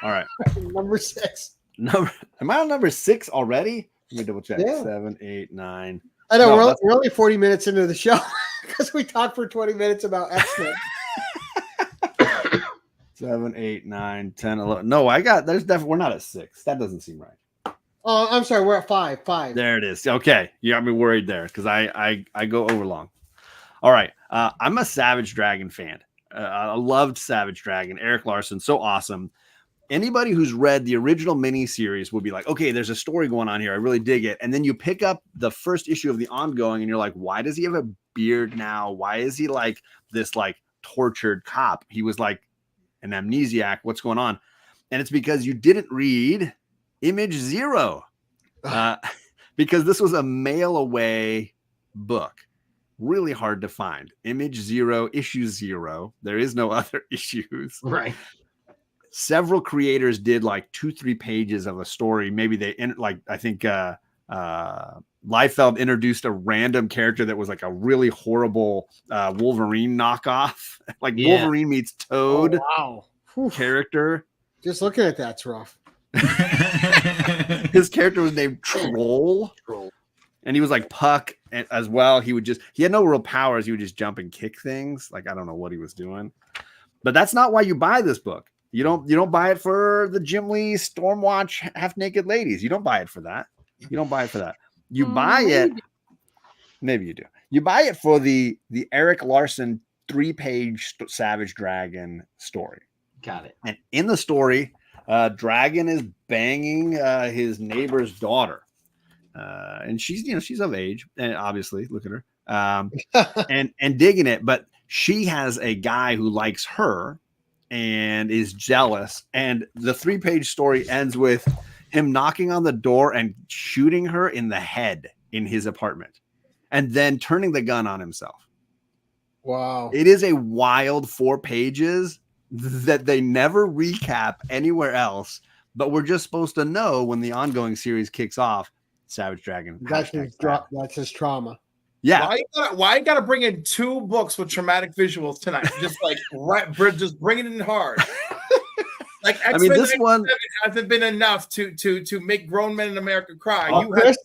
All right. Number 6. Am I on number 6 already? Let me double check. Yeah. 7, 8, 9. I know we're only 40 minutes into the show because we talked for 20 minutes about X-Men. 7, 8, 9, 10, 11. No, we're not at 6. That doesn't seem right. Oh, I'm sorry. We're at 5. 5. There it is. Okay. You got me worried there because I go over long. All right. I'm a Savage Dragon fan. I loved Savage Dragon. Eric Larson, so awesome. Anybody who's read the original miniseries would be like, okay, there's a story going on here. I really dig it. And then you pick up the first issue of the ongoing and you're like, why does he have a beard now? Why is he like this like tortured cop? He was like an amnesiac. What's going on? And it's because you didn't read Image Zero, because this was a mail away book. Really hard to find. Image Zero, issue 0. There is no other issues. Right. Several creators did like 2-3 pages of a story. Maybe they I think Liefeld introduced a random character that was like a really horrible Wolverine knockoff. Like Wolverine meets Toad. Oh, wow. Character. Just looking at that's rough. His character was named Troll. And he was like Puck as well. He had no real powers. He would just jump and kick things. Like, I don't know what he was doing. But that's not why you buy this book. You don't buy it for the Jim Lee Stormwatch half naked ladies. You don't buy it for that. You don't buy it for that. You buy it. Maybe you do. You buy it for the Eric Larson 3-page Savage Dragon story. Got it. And in the story, Dragon is banging his neighbor's daughter. And she's of age, and obviously look at her, and digging it. But she has a guy who likes her and is jealous. And the 3-page story ends with him knocking on the door and shooting her in the head in his apartment, and then turning the gun on himself. Wow! It is a wild 4 pages that they never recap anywhere else. But we're just supposed to know when the ongoing series kicks off. Savage Dragon. That's his trauma. Yeah. Why you gotta bring in 2 books with traumatic visuals tonight? Just like just bring it in hard. Like X-Men this one hasn't been enough to make grown men in America cry.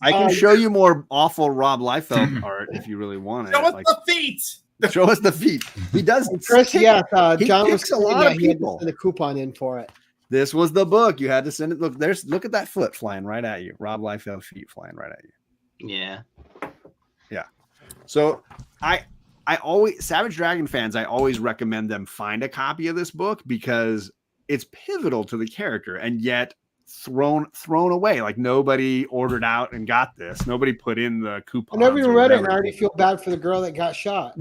I can show you more awful Rob Liefeld art if you really want it. Show us the feet. Show us the feet. He does. Chris, John was a lot of people. Send a coupon in for it. This was the book. You had to send it. Look at that foot flying right at you. Rob Liefeld feet flying right at you. Yeah. Yeah. So I Savage Dragon fans, I always recommend them find a copy of this book because it's pivotal to the character, and yet thrown away. Like nobody ordered out and got this. Nobody put in the coupon. I never even read it, and I already feel bad for the girl that got shot.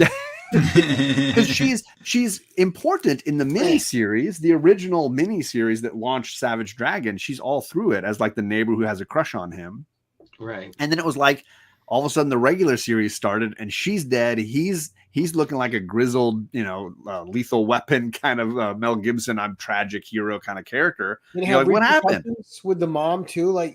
Because she's important in the miniseries, the original miniseries that launched Savage Dragon. She's all through it as like the neighbor who has a crush on him. Right. And then it was like all of a sudden the regular series started and she's dead. He's looking like a grizzled, Lethal Weapon kind of Mel Gibson, I'm tragic hero kind of character. You're like, what happened with the mom too?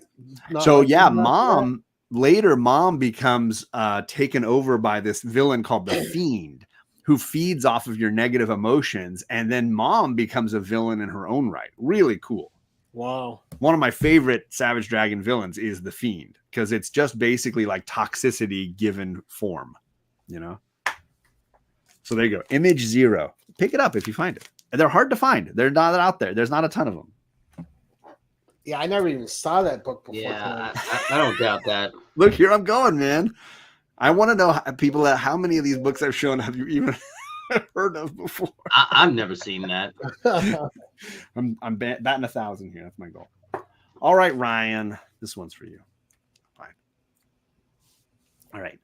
Mom becomes taken over by this villain called the Fiend, who feeds off of your negative emotions, and then Mom becomes a villain in her own right. Really cool. Wow. One of my favorite Savage Dragon villains is the Fiend, because it's just basically like toxicity given form, So there you go. Image 0. Pick it up if you find it. And they're hard to find. They're not out there. There's not a ton of them. Yeah, I never even saw that book before. Yeah, I don't doubt that. Look, here I'm going, man. I want to know how many of these books I've shown have you even heard of before? I've never seen that. I'm batting 1,000 here. That's my goal. All right, Ryan. This one's for you. Fine. All right.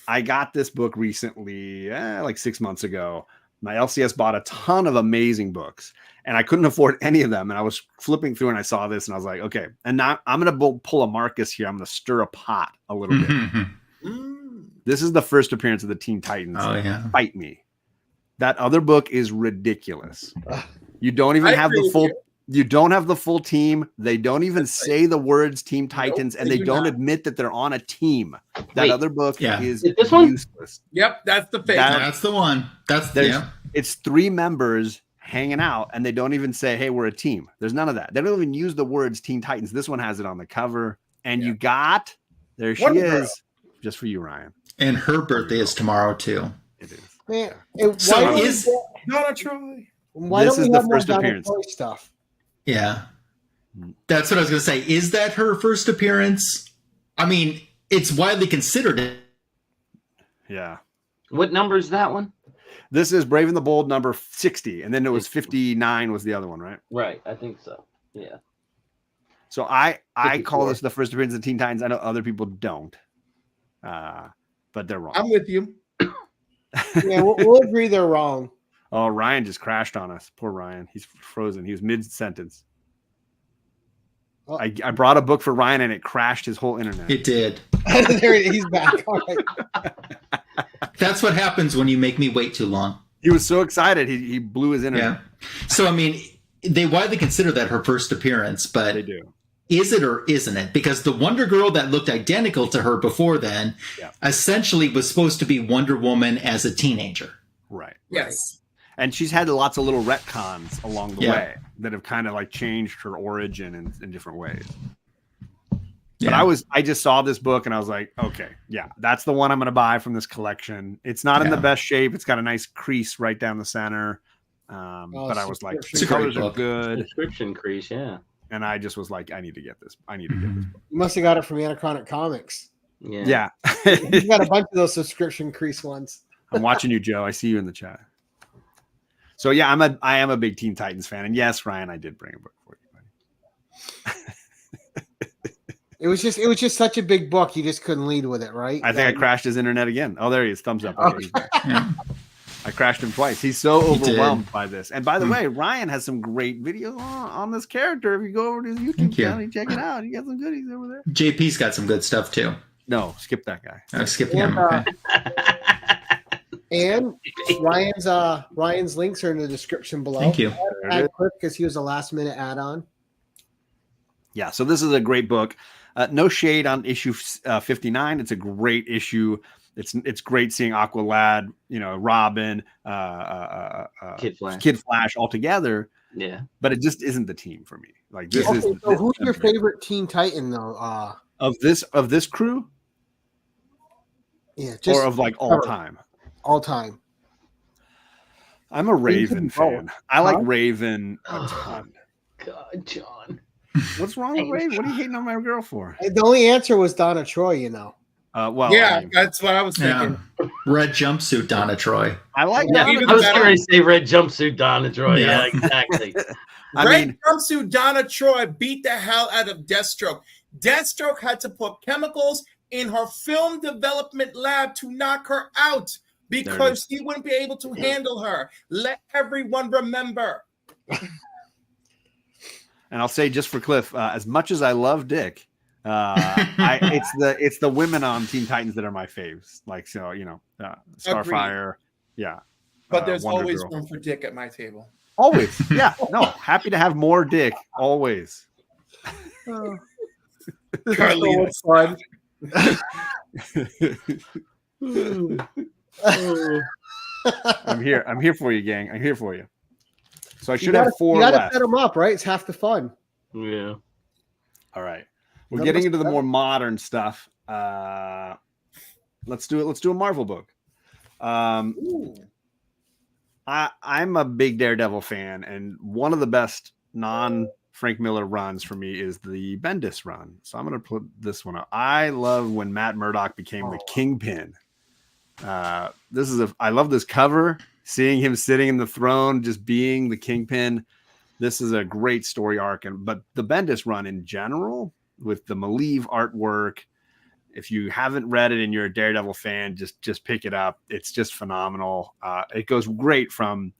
I got this book recently, like 6 months ago. My LCS bought a ton of amazing books, and I couldn't afford any of them. And I was flipping through, and I saw this, and I was like, okay. And now I'm going to pull a Marcus here. I'm going to stir a pot a little bit. This is the first appearance of the Teen Titans. Oh, yeah. Fight Me. That other book is ridiculous. You don't even have the full. You don't have the full team. They don't even say the words Team Titans, and they don't admit that they're on a team. That other book is this one? useless. Yep, that's the fake. That's the one. It's 3 members hanging out, and they don't even say, "Hey, we're a team." There's none of that. They don't even use the words Teen Titans. This one has it on the cover, and you got there. She is just for you, Ryan. And her birthday is tomorrow too. It is. Man, So is Donna Troy? Why This don't is we the have more first Donna appearance. Troy stuff? Yeah. That's what I was going to say. Is that her first appearance? I mean, it's widely considered it. Yeah. What number is that one? This is Brave and the Bold number 60, and then it was 59 was the other one, right? Right, I think so. Yeah. So I 54. call this the first appearance of the Teen Titans. I know other people don't, but they're wrong. I'm with you. Yeah, we'll agree they're wrong. Oh, Ryan just crashed on us. Poor Ryan. He's frozen. He was mid-sentence. Oh. I brought a book for Ryan, and it crashed his whole internet. It did. There he's back. All right. That's what happens when you make me wait too long. He was so excited. He blew his internet. Yeah. So, I mean, they widely consider that her first appearance, but They do. is it or isn't it? Because the Wonder Girl that looked identical to her before then essentially was supposed to be Wonder Woman as a teenager. Right. Yes. And she's had lots of little retcons along the way that have kind of like changed her origin in different ways. Yeah. But I just saw this book and I was like, okay, yeah, that's the one I'm going to buy from this collection. It's not in the best shape. It's got a nice crease right down the center. But I was like, the colors are good. Subscription crease, yeah. And I just was like, I need to get this. I need to get this book. You must have got it from Anachronic Comics. Yeah. You got a bunch of those subscription crease ones. I'm watching you, Joe. I see you in the chat. So yeah, I am a big Teen Titans fan. And yes, Ryan, I did bring a book for you, buddy. It was just such a big book. You just couldn't lead with it, right? I think I crashed his internet again. Oh, there he is. Thumbs up. Oh. Okay, he's back. I crashed him twice. He's so overwhelmed by this. And by the way, Ryan has some great videos on this character. If you go over to his YouTube channel, you check it out. You got some goodies over there. JP's got some good stuff too. No, skip that guy. I'll skip him. Okay. And Ryan's links are in the description below. Thank you. Add quick because he was a last minute add-on. Yeah, so this is a great book. No shade on issue 59. It's a great issue. It's great seeing Aqualad, Robin, Kid Flash all together. Yeah, but it just isn't the team for me. Like this is. So who's your favorite Teen Titan though? Of this crew? Yeah, or of like all time. All time. I'm a Raven fan. I like Raven a ton. God, John. What's wrong with Raven? What are you hating on my girl for? The only answer was Donna Troy, Well, yeah, I mean, that's what I was thinking. Yeah. Red jumpsuit, Donna Troy. I like Yeah, Donna. I was going to say red jumpsuit, Donna Troy. Yeah. Yeah, exactly. Red jumpsuit Donna Troy beat the hell out of Deathstroke. Deathstroke had to put chemicals in her film development lab to knock her out because he wouldn't be able to handle her. Let everyone remember. And I'll say just for Cliff, as much as I love Dick, it's the women on Teen Titans that are my faves. Like, so, you know, Starfire. Yeah. But there's Wonder always Girl. room for Dick at my table. Always. Yeah. No, happy to have more Dick. Always. Carlito. Fun. I'm here for you, gang. I'm here for you. So I should You gotta, have 4 you gotta left. set them up, right? It's half the fun. Yeah. All right. We're Number getting into the 7. more modern stuff. Let's do it. Let's do a Marvel book. I'm a big Daredevil fan, and one of the best non-Frank Miller runs for me is the Bendis run. So I'm going to put this one up. I love when Matt Murdock became the Kingpin. I love this cover, seeing him sitting in the throne, just being the Kingpin. This is a great story arc, but the Bendis run in general, with the Malieve artwork, if you haven't read it and you're a Daredevil fan, just pick it up. It's just phenomenal. It goes great from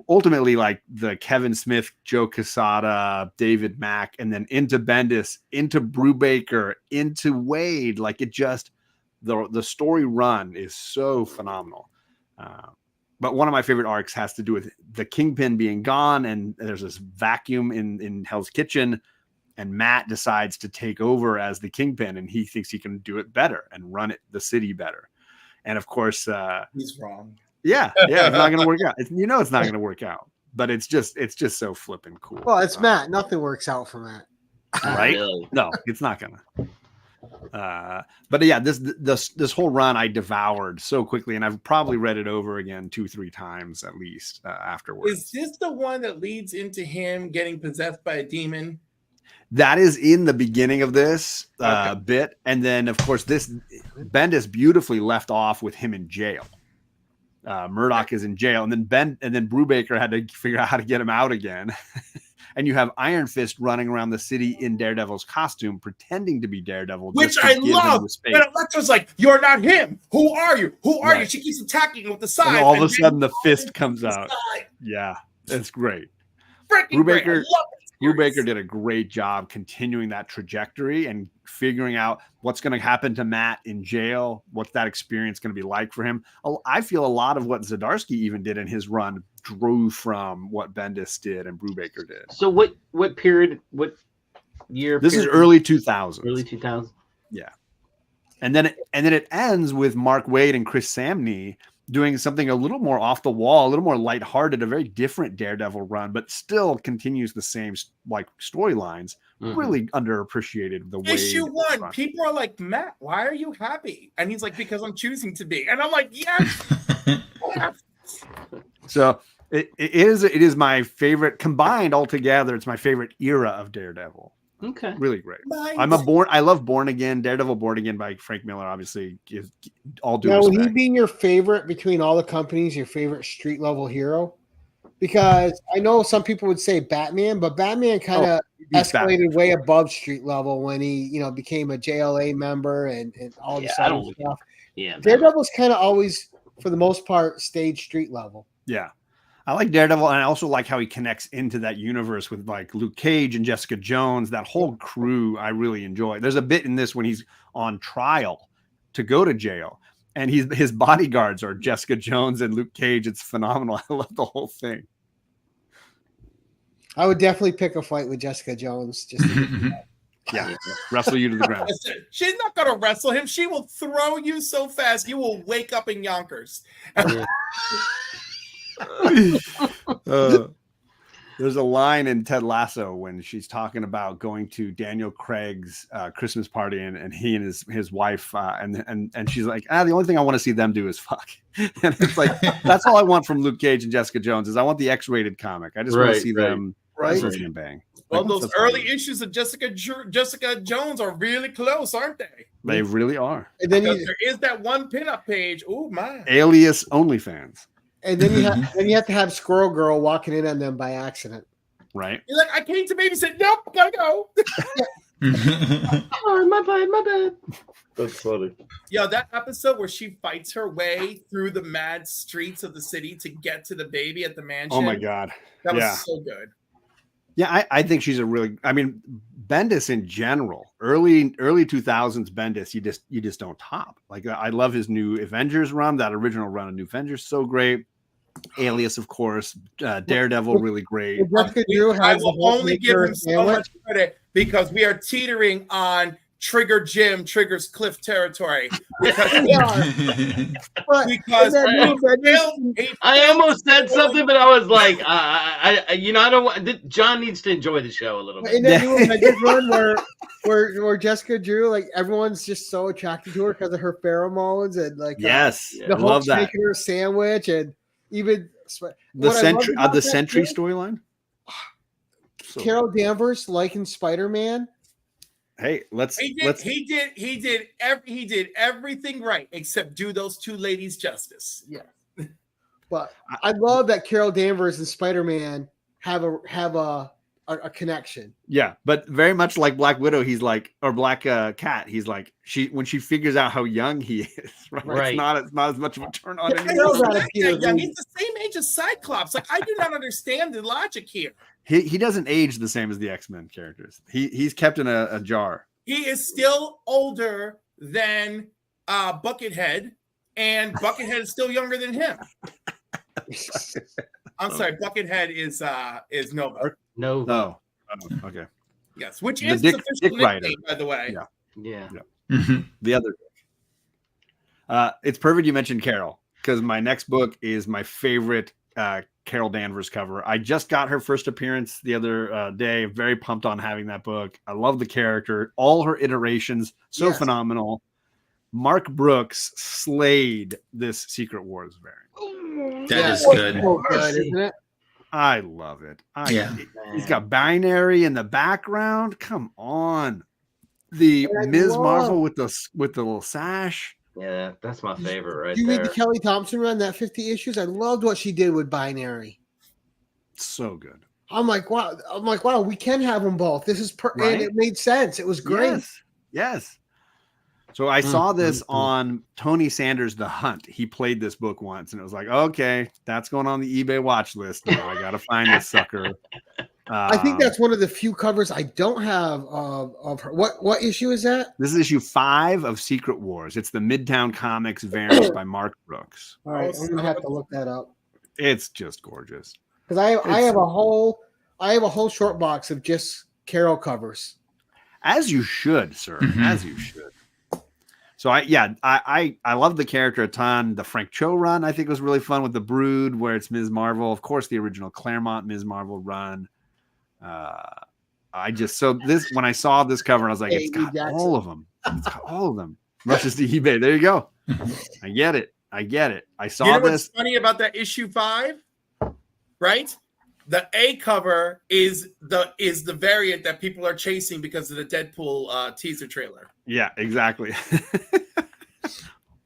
ultimately like the Kevin Smith, Joe Quesada, David Mack, and then into Bendis, into Brubaker, into Wade. Like it just, the story run is so phenomenal. But one of my favorite arcs has to do with the Kingpin being gone, and there's this vacuum in Hell's Kitchen, and Matt decides to take over as the Kingpin, and he thinks he can do it better and run the city better. And of course, he's wrong. Yeah, it's not going to work out. It's not going to work out, but it's just so flipping cool. Well, it's Matt. Nothing works out for Matt. Right? Really. No, it's not going to. But yeah, this whole run I devoured so quickly, and I've probably read it over again 2-3 times at least afterwards. Is this the one that leads into him getting possessed by a demon? That is in the beginning of this bit, and then of course this Bendis beautifully left off with him in jail. Murdoch is in jail, and then Brubaker had to figure out how to get him out again. And you have Iron Fist running around the city in Daredevil's costume, pretending to be Daredevil, which I love. But Elektra's like, "You're not him. Who are you? Who are you?" She keeps attacking him with the side, and all of a sudden the fist comes out. Yeah, it's great. Brubaker did a great job continuing that trajectory and figuring out what's going to happen to Matt in jail, what's that experience going to be like for him. I feel a lot of what Zdarsky even did in his run drew from what Bendis did and Brubaker did. So what period, what year? This is early 2000s. Early 2000s. Yeah. And then it ends with Mark Waid and Chris Samney doing something a little more off the wall, a little more lighthearted, a very different Daredevil run, but still continues the same like storylines. Really underappreciated the way. Issue 1, people are like, "Matt, why are you happy?" And he's like, "Because I'm choosing to be." And I'm like, "Yes." So it is my favorite combined altogether. It's my favorite era of Daredevil. Okay, really great. I love Born Again. Daredevil Born Again by Frank Miller, obviously, is all due respect. Would he be your favorite between all the companies, your favorite street level hero? Because I know some people would say Batman, but Batman kind of escalated way above street level when he, became a JLA member and all this other stuff. Yeah, Daredevil's kind of always, for the most part, stayed street level. Yeah. I like Daredevil, and I also like how he connects into that universe with like Luke Cage and Jessica Jones. That whole crew I really enjoy. There's a bit in this when he's on trial to go to jail, and his bodyguards are Jessica Jones and Luke Cage. It's phenomenal. I love the whole thing. I would definitely pick a fight with Jessica Jones. Yeah, wrestle you to the ground. She's not going to wrestle him. She will throw you so fast you will wake up in Yonkers. There's a line in Ted Lasso when she's talking about going to Daniel Craig's Christmas party, and he and his wife and she's like, the only thing I want to see them do is fuck. And it's like, that's all I want from Luke Cage and Jessica Jones is I want the X-rated comic. I just want to see them Right. This one's gonna bang. Well, Like, those that's early fine. issues of Jessica Jones are really close, aren't they? They really are. And then Because there is that one pinup page. Oh my! Alias OnlyFans, you have to have Squirrel Girl walking in on them by accident. right? You're like, I came to babysit. Nope, gotta go. Oh, my bad. That's funny. Yo, that episode where she fights her way through the mad streets of the city to get to the baby at the mansion. Oh my god, that was yeah. so good. Yeah, I think she's a really. I mean, Bendis in general, early 2000s Bendis, you just don't top. Like, I love his new Avengers run. That original run of New Avengers, so great. Alias, of course, Daredevil, really great. Jessica Drew I has will only give him so much credit because we are teetering on Trigger Jim, Triggers Cliff territory. Because I almost said something, but I was like, I don't want. John needs to enjoy the show a little bit. In that new Avengers run where Jessica Drew, like everyone's just so attracted to her because of her pheromones and like yes, the I whole love that. making her a sandwich and even The Sentry storyline. Carol Danvers liking Spider-Man. Hey, he did everything right except do those two ladies justice. Yeah, but I love that Carol Danvers and Spider-Man have a connection. Yeah, but very much like Black Widow, he's like, or Black Cat, he's like, when she figures out how young he is, right? It's not as much of a turn on anymore. He's the same age as Cyclops. Like, I do not understand the logic here. He doesn't age the same as the X-Men characters. He's kept in a jar. He is still older than Buckethead, and Buckethead is still younger than him. I'm sorry, Buckethead is Nova. No. Oh, okay. Yes, which The is Dick his official Rider. nickname, by the way. Yeah. The other. It's perfect you mentioned Carol, because my next book is my favorite Carol Danvers cover. I just got her first appearance the other day. Very pumped on having that book. I love the character, all her iterations, so phenomenal. Mark Brooks slayed this Secret Wars variant. That is good. So good, isn't it? I love it. He's got Binary in the background. Come on, the Ms. Marvel with the little sash. Yeah, that's my favorite right You there. read the Kelly Thompson run, that 50 issues? I loved what she did with Binary. So good. I'm like, wow, we can have them both. This is and it made sense. It was great. Yes. So I saw this on Tony Sanders' The Hunt. He played this book once, and it was like, okay, that's going on the eBay watch list. Now I got to find this sucker. I think that's one of the few covers I don't have of her. What issue is that? This is issue 5 of Secret Wars. It's the Midtown Comics variant by Mark Brooks. All right, I'm gonna have to look that up. It's just gorgeous. Because I have a whole short box of just Carol covers. As you should, sir. As you should. So I love the character a ton. The Frank Cho run I think was really fun with the Brood, where it's Ms. Marvel. Of course, the original Claremont Ms. Marvel run. When I saw this cover, I was like, it's got all of them. It's got all of them. Rushes to eBay. There you go. I get it. I saw this. What's funny about that issue 5, right? The A cover is the variant that people are chasing because of the Deadpool teaser trailer. Yeah, exactly.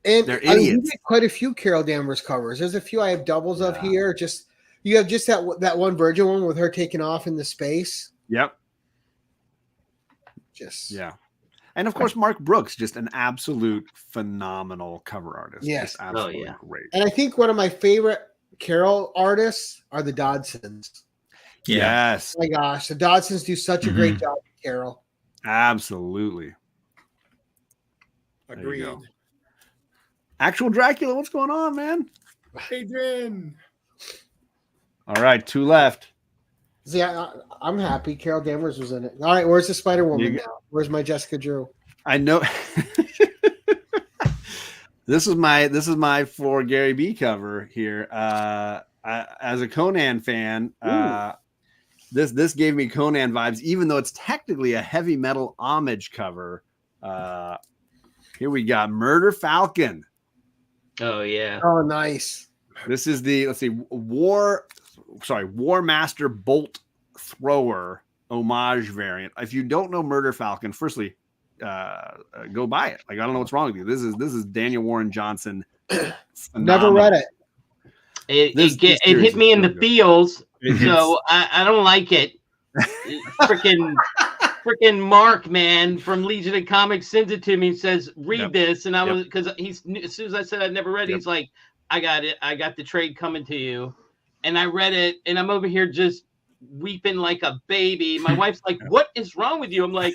And they're idiots. You get quite a few Carol Danvers covers. There's a few I have doubles of here. You have just that one Virgin one with her taking off in the space. Yep. And of course, Mark Brooks, just an absolute phenomenal cover artist. Yes. Just absolutely great. And I think one of my favorite Carol artists are the Dodsons. Yes. Oh my gosh, the Dodsons do such a great job with Carol. Absolutely. Agreed. Actual Dracula, what's going on, man? Adrian. All right, 2 left. See, I'm happy Carol Danvers was in it. All right, where's the Spider-Woman now? Where's my Jessica Drew? I know. This is my for Gary B cover here. As a Conan fan, this gave me Conan vibes, even though it's technically a heavy metal homage cover. Here we got Murder Falcon. Oh yeah. Oh, nice. This is the War Master Bolt thrower homage variant. If you don't know Murder Falcon, firstly, go buy it. Like, I don't know what's wrong with you. This is Daniel Warren Johnson. Never read it. It hit me in the feels, so I don't like it. Freaking Mark, man, from Legion of Comics sends it to me and says, read this. And I was, because as soon as I said I'd never read it, he's like, I got it. I got the trade coming to you. And I read it, and I'm over here just weeping like a baby. My wife's like, what is wrong with you? I'm like,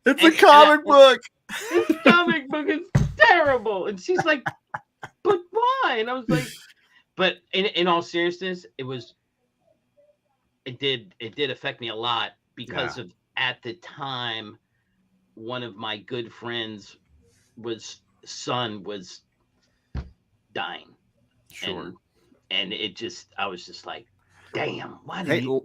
it's a comic book. It's a comic book. It's terrible. And she's like, but why? And I was like, but in all seriousness, it did affect me a lot because of, at the time, one of my good friends son was dying. Sure. And I was just like, damn, why did he?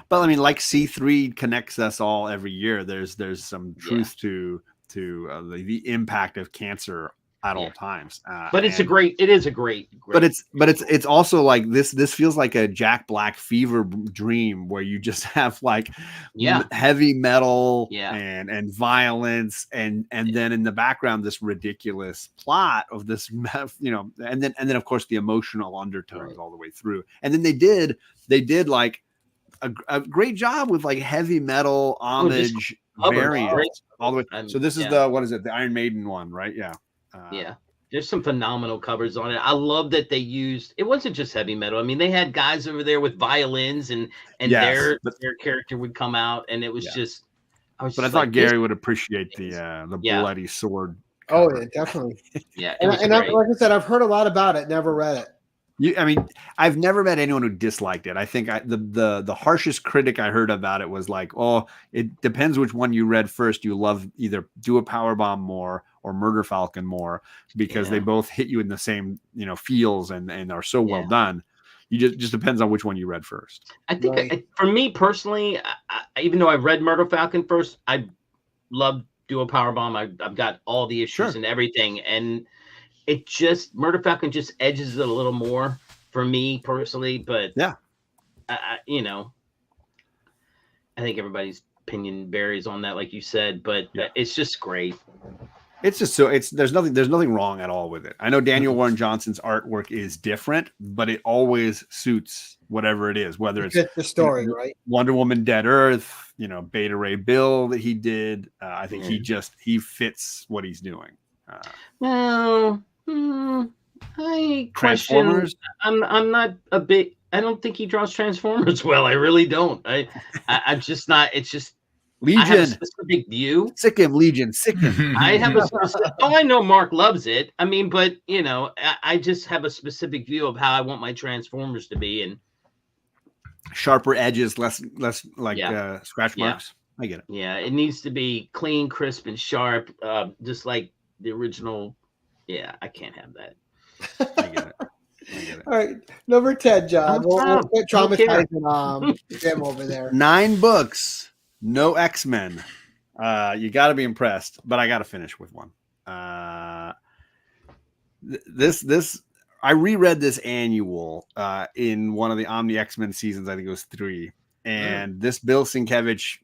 But I mean, like C3 connects us all every year. There's some truth to the impact of cancer at all times. But it is a great. But it's also like this feels like a Jack Black fever dream where you just have like heavy metal and violence and then in the background this ridiculous plot of this, and then of course the emotional undertones all the way through. And then they did like a great job with like heavy metal homage variants all the way. So this is the Iron Maiden one, right? Yeah. There's some phenomenal covers on it. I love that they used, it wasn't just heavy metal. I mean, they had guys over there with violins and their character would come out, and it was just, I thought Gary would appreciate the bloody sword cover. Oh yeah, definitely. And like I said, I've heard a lot about it, never read it. I mean, I've never met anyone who disliked it. I think the harshest critic I heard about it was like, oh, it depends which one you read first. You love either Do a Powerbomb more or Murder Falcon more because they both hit you in the same, feels and are so well done. You just depends on which one you read first. I think for me personally, even though I've read Murder Falcon first, I love Do a Powerbomb. I've got all the issues and everything, and it just Murder Falcon just edges it a little more for me personally, but I think everybody's opinion varies on that, like you said, but it's just great. It's just there's nothing wrong at all with it. I know Daniel Warren Johnson's artwork is different, but it always suits whatever it is, whether it's the story, right? Wonder Woman, Dead Earth, Beta Ray Bill that he did. I think he fits what he's doing. I question. I'm not a big. I don't think he draws Transformers well. I really don't. I'm just not. It's just Legion. I have a specific view. Sick him, Legion. Sick him. I have a specific. I know Mark loves it. I mean, but I just have a specific view of how I want my Transformers to be, and sharper edges, less like scratch marks. I get it. Yeah, it needs to be clean, crisp, and sharp, just like the original. Yeah, I can't have that. I get it. All right, number 10, John. We'll quit traumatizing Jim over there. 9 books, no X-Men. You got to be impressed, but I got to finish with one. This I reread this annual in one of the Omni X-Men seasons. I think it was 3, and this Bill Sienkiewicz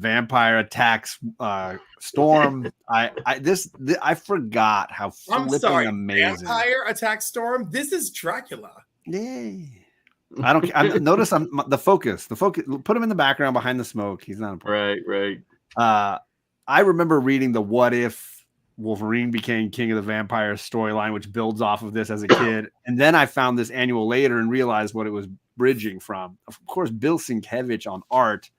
vampire attacks Storm. I forgot how flipping amazing. Vampire attack Storm. This is Dracula. Yay! Notice the focus. Put him in the background behind the smoke. He's not important. Right. I remember reading the What If Wolverine Became King of the Vampires storyline, which builds off of this as a kid, and then I found this annual later and realized what it was bridging from. Of course, Bill Sienkiewicz on art.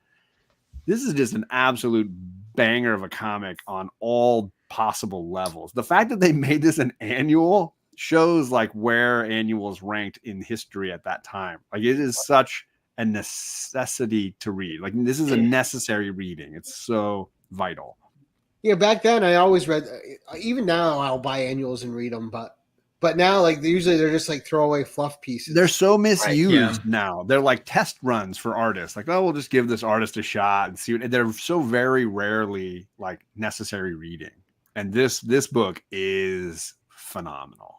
This is just an absolute banger of a comic on all possible levels. The fact that they made this an annual shows like where annuals ranked in history at that time. Like, it is such a necessity to read. Like, this is a necessary reading. It's so vital. Yeah, back then I always read. Even now I'll buy annuals and read them, but now, like, usually they're just like throwaway fluff pieces. They're so misused now. They're like test runs for artists. Like, oh, we'll just give this artist a shot and see what. They're so very rarely like necessary reading. And this book is phenomenal.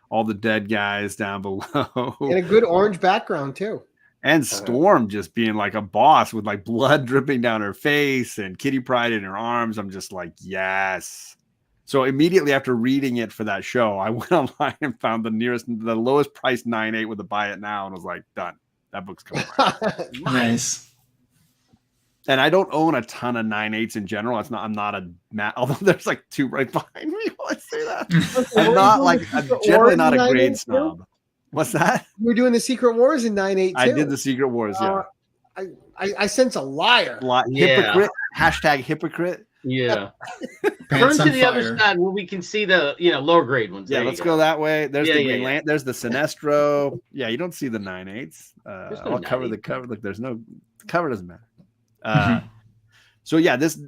All the dead guys down below. And a good orange background too. And Storm just being like a boss with like blood dripping down her face and Kitty Pryde in her arms. I'm just like, yes. So immediately after reading it for that show, I went online and found the lowest price 9.8 with a buy it now and was like, done. That book's coming right. Nice. And I don't own a ton of 9.8s in general. I'm not a although there's like 2 right behind me while I say that. I'm generally not a grade snob. What's that? You were doing the Secret Wars in 9.8 too. I did the Secret Wars, yeah. I sense a liar. Hypocrite. Hashtag hypocrite. Yeah. Turn to the other side where we can see the lower grade ones. Yeah, let's go that way. There's the Green Lantern. There's the Sinestro. Yeah, you don't see the 9.8s. I'll cover the cover. Look, there's no cover. Doesn't matter. So yeah, this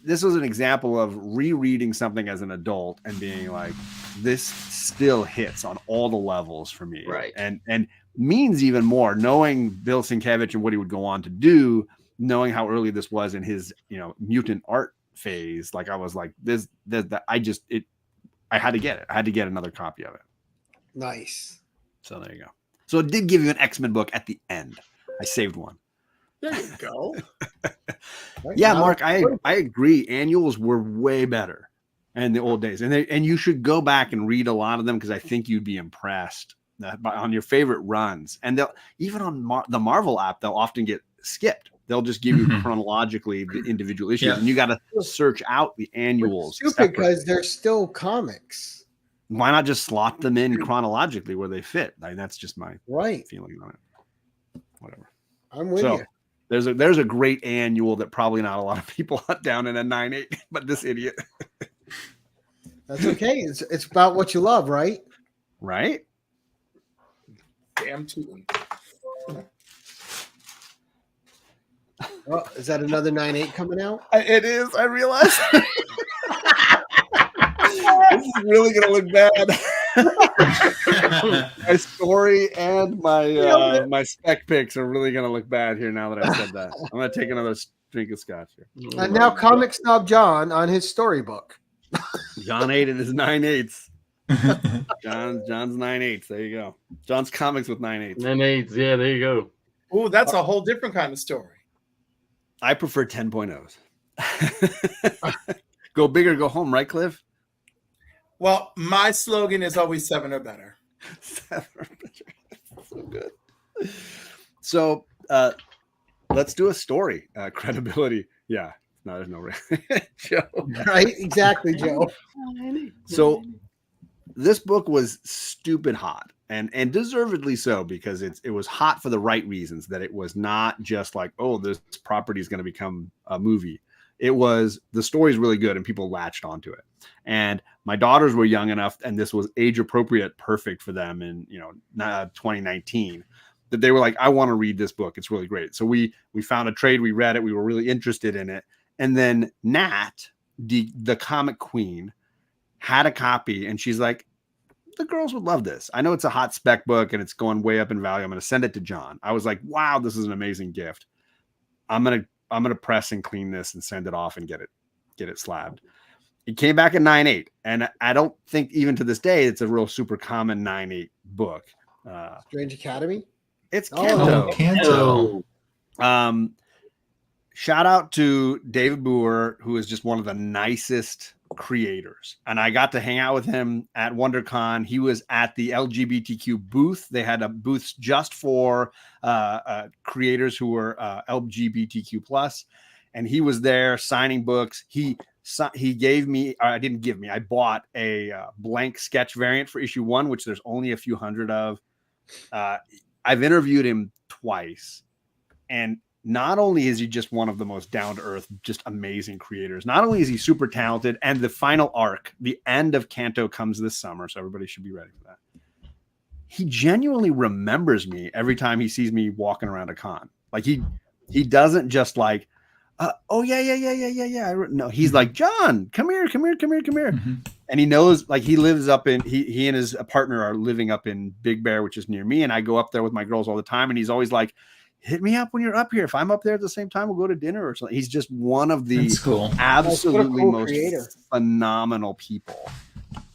was an example of rereading something as an adult and being like, this still hits on all the levels for me. Right. And means even more knowing Bill Sienkiewicz and what he would go on to do, knowing how early this was in his, mutant art phase. Like I was like, I had to get it. I had to get another copy of it. Nice. So there you go. So it did give you an X-Men book at the end. I saved one. There you go. Yeah, Mark, I agree. Annuals were way better in the old days, and you should go back and read a lot of them because I think you'd be impressed on your favorite runs. And they'll even on the Marvel app, they'll often get skipped. They'll just give you chronologically the individual issues, and you got to search out the annuals. Stupid because they're still comics. Why not just slot them in chronologically where they fit? That's just my feeling on it. Whatever. I'm with you. There's a great annual that probably not a lot of people hunt down in a 9.8, but this idiot. That's okay. It's about what you love, right? Right. Damn tune. Oh, is that another 9.8 coming out? It is. I realize. This is really gonna look bad. My story and my spec picks are really gonna look bad here now that I said that. I'm gonna take another drink of scotch here. And now comic snob John on his storybook. John 8 and his 9.8s. John's 9.8s. There you go. John's comics with 9.8s. 9.8s. Yeah, there you go. Oh, that's a whole different kind of story. I prefer 10.0s. Go big or go home, right, Cliff? Well, my slogan is always 7 or better. 7 or better. So good. So let's do a story. Credibility. Yeah. No, there's no Joe. Right? Exactly, Joe. So this book was stupid hot. And deservedly so, because it was hot for the right reasons, that it was not just like, oh, this property is going to become a movie. It was, the story's really good and people latched onto it. And my daughters were young enough, and this was age appropriate, perfect for them in 2019, that they were like, I want to read this book. It's really great. So we found a trade, we read it, we were really interested in it. And then Nat, the comic queen, had a copy, and she's like, the girls would love this. I know it's a hot spec book and it's going way up in value. I'm going to send it to John. I was like, wow, this is an amazing gift. I'm going to press and clean this and send it off and get it slabbed. It came back at 9.8. And I don't think even to this day, it's a real super common 9.8 book. Strange Academy. It's Kanto. Kanto. Shout out to David Boer, who is just one of the nicest creators. And I got to hang out with him at WonderCon. He was at the LGBTQ booth. They had a booth just for creators who were LGBTQ plus. And he was there signing books. He gave me, I bought a blank sketch variant for issue 1, which there's only a few hundred of. I've interviewed him twice. And not only is he just one of the most down-to-earth, just amazing creators, not only is he super talented, and the final arc, the end of Kanto, comes this summer, so everybody should be ready for that. He genuinely remembers me every time he sees me walking around a con. Like he doesn't just like, oh yeah. No, he's like, John, come here. Mm-hmm. And he knows, like, he lives up in, he and his partner are living up in Big Bear, which is near me, and I go up there with my girls all the time, and he's always like, hit me up when you're up here. If I'm up there at the same time, we'll go to dinner or something. He's just one of the absolutely most phenomenal people.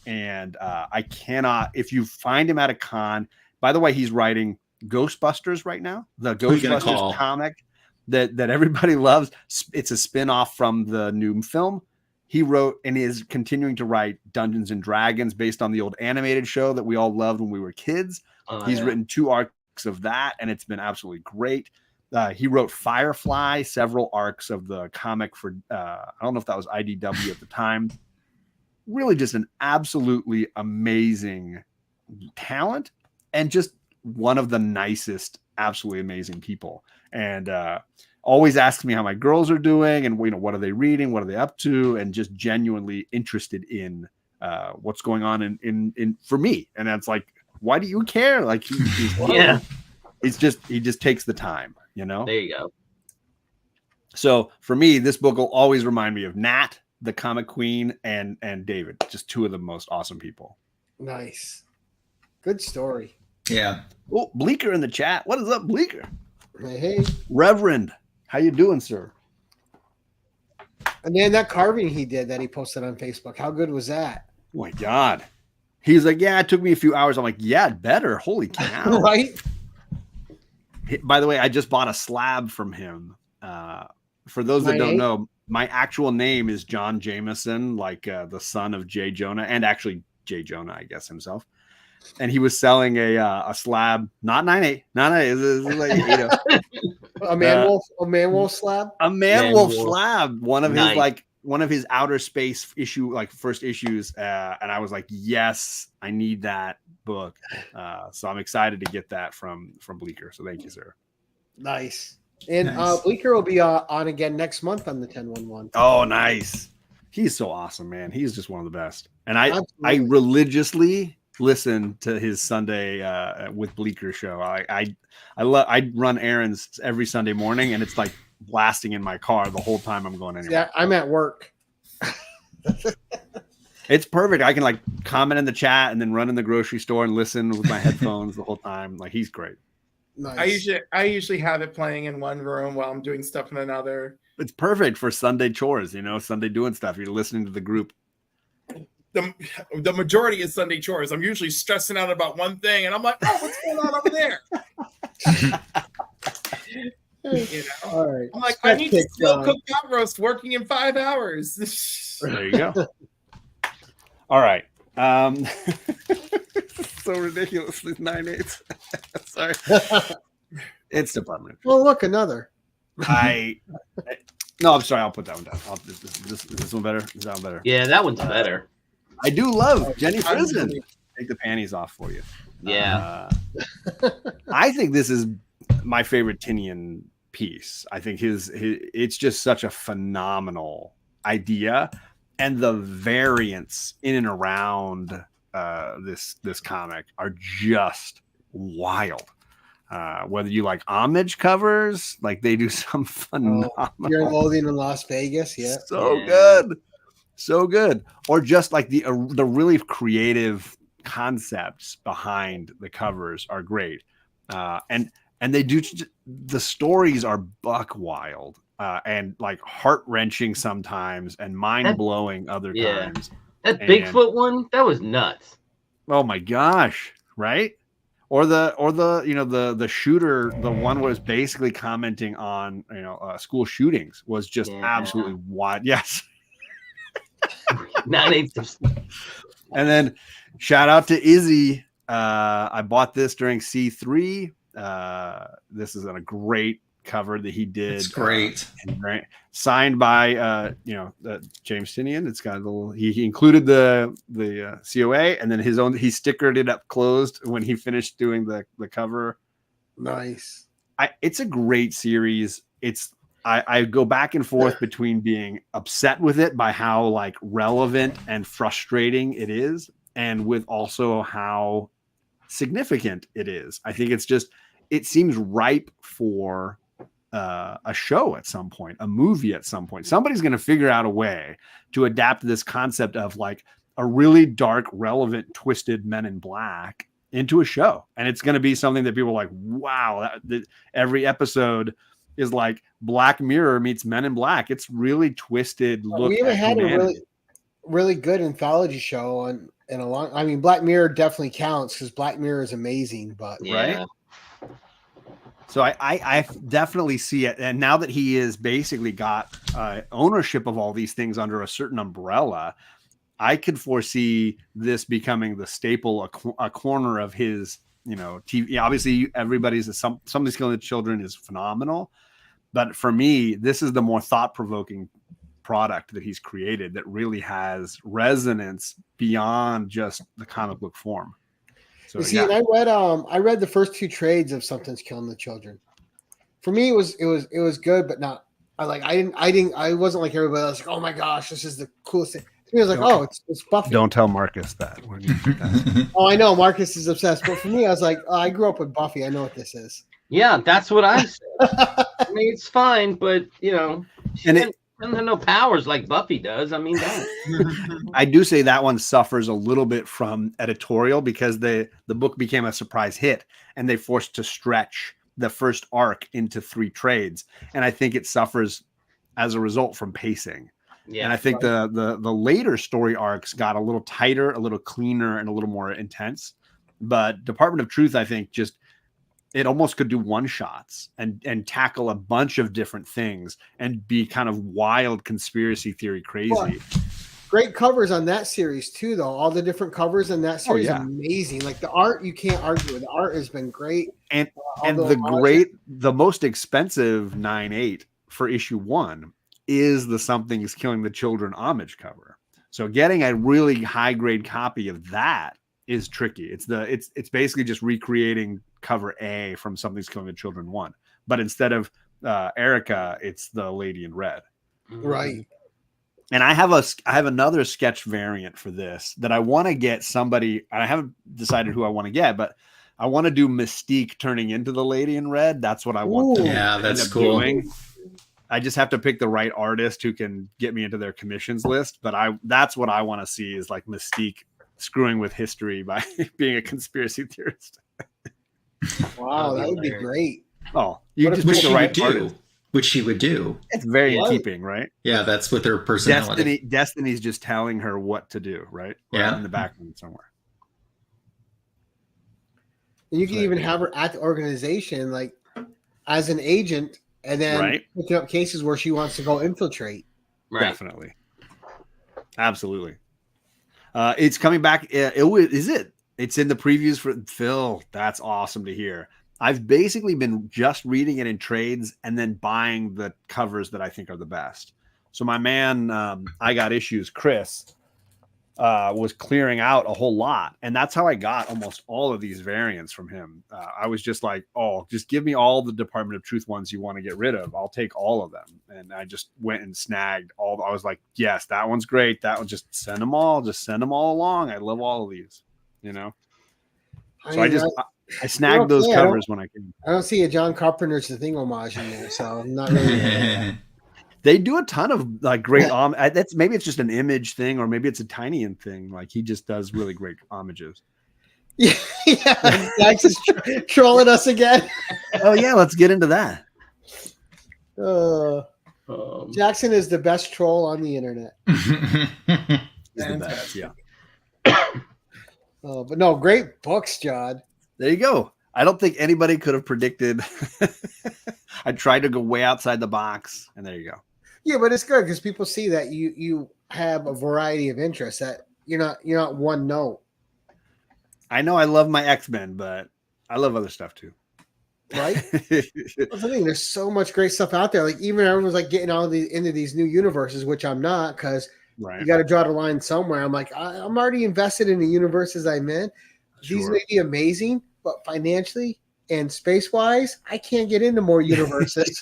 And I cannot, if you find him at a con, by the way, he's writing Ghostbusters right now. The Who you gonna Ghostbusters call? comic that everybody loves. It's a spin-off from the new film. He wrote and is continuing to write Dungeons and Dragons based on the old animated show that we all loved when we were kids. He's written 2 arcs of that, and it's been absolutely great. He wrote Firefly, several arcs of the comic for, I don't know if that was IDW at the time. Really just an absolutely amazing talent and just one of the nicest, absolutely amazing people. And always asks me how my girls are doing and, what are they reading? What are they up to? And just genuinely interested in what's going on in for me. And that's like, why do you care? Like, he just takes the time, There you go. So for me, this book will always remind me of Nat, the comic queen, and David, just 2 of the most awesome people. Nice. Good story. Yeah. Oh, Bleeker in the chat. What is up, Bleeker? Hey. Reverend, how you doing, sir? And then that carving he did that he posted on Facebook, how good was that? Oh my God. He's like, yeah, it took me a few hours. I'm like, yeah, better. Holy cow. Right? By the way, I just bought a slab from him. For those that don't know, my actual name is John Jameson, like the son of Jay Jonah, and actually Jay Jonah, I guess, himself. And he was selling a slab, not 9.8, not 9.8, like, a man wolf slab, a man wolf slab. One of his outer space issue, like first issues, and I was like, yes, I need that book. So I'm excited to get that from Bleeker. So thank you, sir. Nice. And Bleeker will be on again next month on the 1011. Oh, nice. He's so awesome, man. He's just one of the best. And I religiously listen to his Sunday with Bleeker show. I run errands every Sunday morning, and it's like blasting in my car the whole time I'm going anywhere. Yeah, I'm at work. It's perfect. I can like comment in the chat and then run in the grocery store and listen with my headphones the whole time. Like, he's great. Nice. I usually have it playing in one room while I'm doing stuff in another. It's perfect for Sunday chores, Sunday doing stuff. You're listening to the group. The majority is Sunday chores. I'm usually stressing out about one thing, and I'm like, oh, what's going on over there? All right. I'm like, I need to still cook pot roast working in 5 hours. There you go. All right. So ridiculous. 9/8. Sorry. It's department. Well, look, another. No, I'm sorry. I'll put that one down. This one better? Is that one better? Yeah, that one's better. I do love Jenny Prison. Take the panties off for you. Yeah. I think this is my favorite Tinian piece. I think it's just such a phenomenal idea, and the variants in and around this comic are just wild. Whether you like homage covers, like they do some phenomenal. Fear and Loathing in Las Vegas, yeah. So good. Or just like the really creative concepts behind the covers are great. And they do, the stories are buck wild and like heart wrenching sometimes and mind blowing other times. That Bigfoot one, that was nuts. Oh my gosh. Right. Or the shooter, the one was basically commenting on, school shootings was just absolutely wild. Yes. And then shout out to Izzy. I bought this during C3. This is a great cover that he did. It's great. Signed by James Tinian. It's got a little. He included the COA, and then his own. He stickered it up closed when he finished doing the cover. Nice. It's a great series. I go back and forth between being upset with it by how like relevant and frustrating it is, and with also how significant it is. I think it seems ripe for a show at some point, a movie at some point. Somebody's going to figure out a way to adapt this concept of like a really dark, relevant, twisted Men in Black into a show. And it's going to be something that people are like, wow, every episode is like Black Mirror meets Men in Black. It's really twisted. We haven't had a really good anthology show in a long. I mean, Black Mirror definitely counts because Black Mirror is amazing. But right, So I definitely see it. And now that he is basically got ownership of all these things under a certain umbrella, I could foresee this becoming the staple, a corner of his, TV. Obviously, Somebody's Killing the Children is phenomenal. But for me, this is the more thought-provoking product that he's created that really has resonance beyond just the comic book form. So you see, and I read the first 2 trades of Something's Killing the Children. For me, it was good, but not. I wasn't like everybody else. Like, oh my gosh, this is the coolest thing. To me, I was like, it's Buffy. Don't tell Marcus that. Oh, I know Marcus is obsessed, but for me, I was like, I grew up with Buffy. I know what this is. Yeah, that's what I said. I mean, it's fine, but she doesn't have no powers like Buffy does. I mean, I do say that one suffers a little bit from editorial because the book became a surprise hit and they forced to stretch the first arc into 3 trades, and I think it suffers as a result from pacing. Yeah, and I think the later story arcs got a little tighter, a little cleaner, and a little more intense. But Department of Truth, I think, just it almost could do one-shots and tackle a bunch of different things and be kind of wild conspiracy theory crazy. Well, great covers on that series too, though. All the different covers in that series are amazing. Like the art, you can't argue with. The art has been great, and the most expensive 9/8 for issue 1 is the Something's Killing the Children homage cover. So getting a really high grade copy of that is tricky. It's basically just recreating cover A from Something's Killing the Children 1, but instead of Erica, it's the Lady in Red. Right. And I have another sketch variant for this that I want to get somebody. I haven't decided who I want to get, but I want to do Mystique turning into the Lady in Red. That's what I want. Yeah, that's cool. Doing. I just have to pick the right artist who can get me into their commissions list. But that's what I want to see is like Mystique screwing with history by being a conspiracy theorist. Wow, that would be great. Oh, you just pick the right artist. Which she would do. It's very in keeping, right? Yeah, that's with her personality. Destiny's just telling her what to do, right? Yeah. In the background somewhere. And you can even have her at the organization, like as an agent, and then picking up cases where she wants to go infiltrate. Right. Definitely. Absolutely. It's coming back. It's in the previews for Phil. That's awesome to hear. I've basically been just reading it in trades and then buying the covers that I think are the best. So my man, I Got Issues, Chris, was clearing out a whole lot. And that's how I got almost all of these variants from him. I was just like, just give me all the Department of Truth ones you want to get rid of. I'll take all of them. And I just went and snagged all. I was like, yes, that one's great. That one, just send them all. Just send them all along. I love all of these, So I snagged those covers when I came. I don't see a John Carpenter's The Thing homage in there, so I'm not really. They do a ton of like great that's maybe it's just an Image thing, or maybe it's a Tiny thing. Like he just does really great homages. Yeah, Dax is trolling us again. Oh yeah, let's get into that. Jackson is the best troll on the internet. He's the best, yeah. But no, great books, John. There you go. I don't think anybody could have predicted. I tried to go way outside the box, and there you go. Yeah, but it's good because people see that you have a variety of interests, that you're not one note. I know I love my X-Men, but I love other stuff too. Right? That's the thing. There's so much great stuff out there. Like even everyone's like getting all into these new universes, which I'm not, because you got to draw the line somewhere. I'm like, I'm already invested in the universes I'm in. Sure. These may be amazing, but financially and space-wise, I can't get into more universes.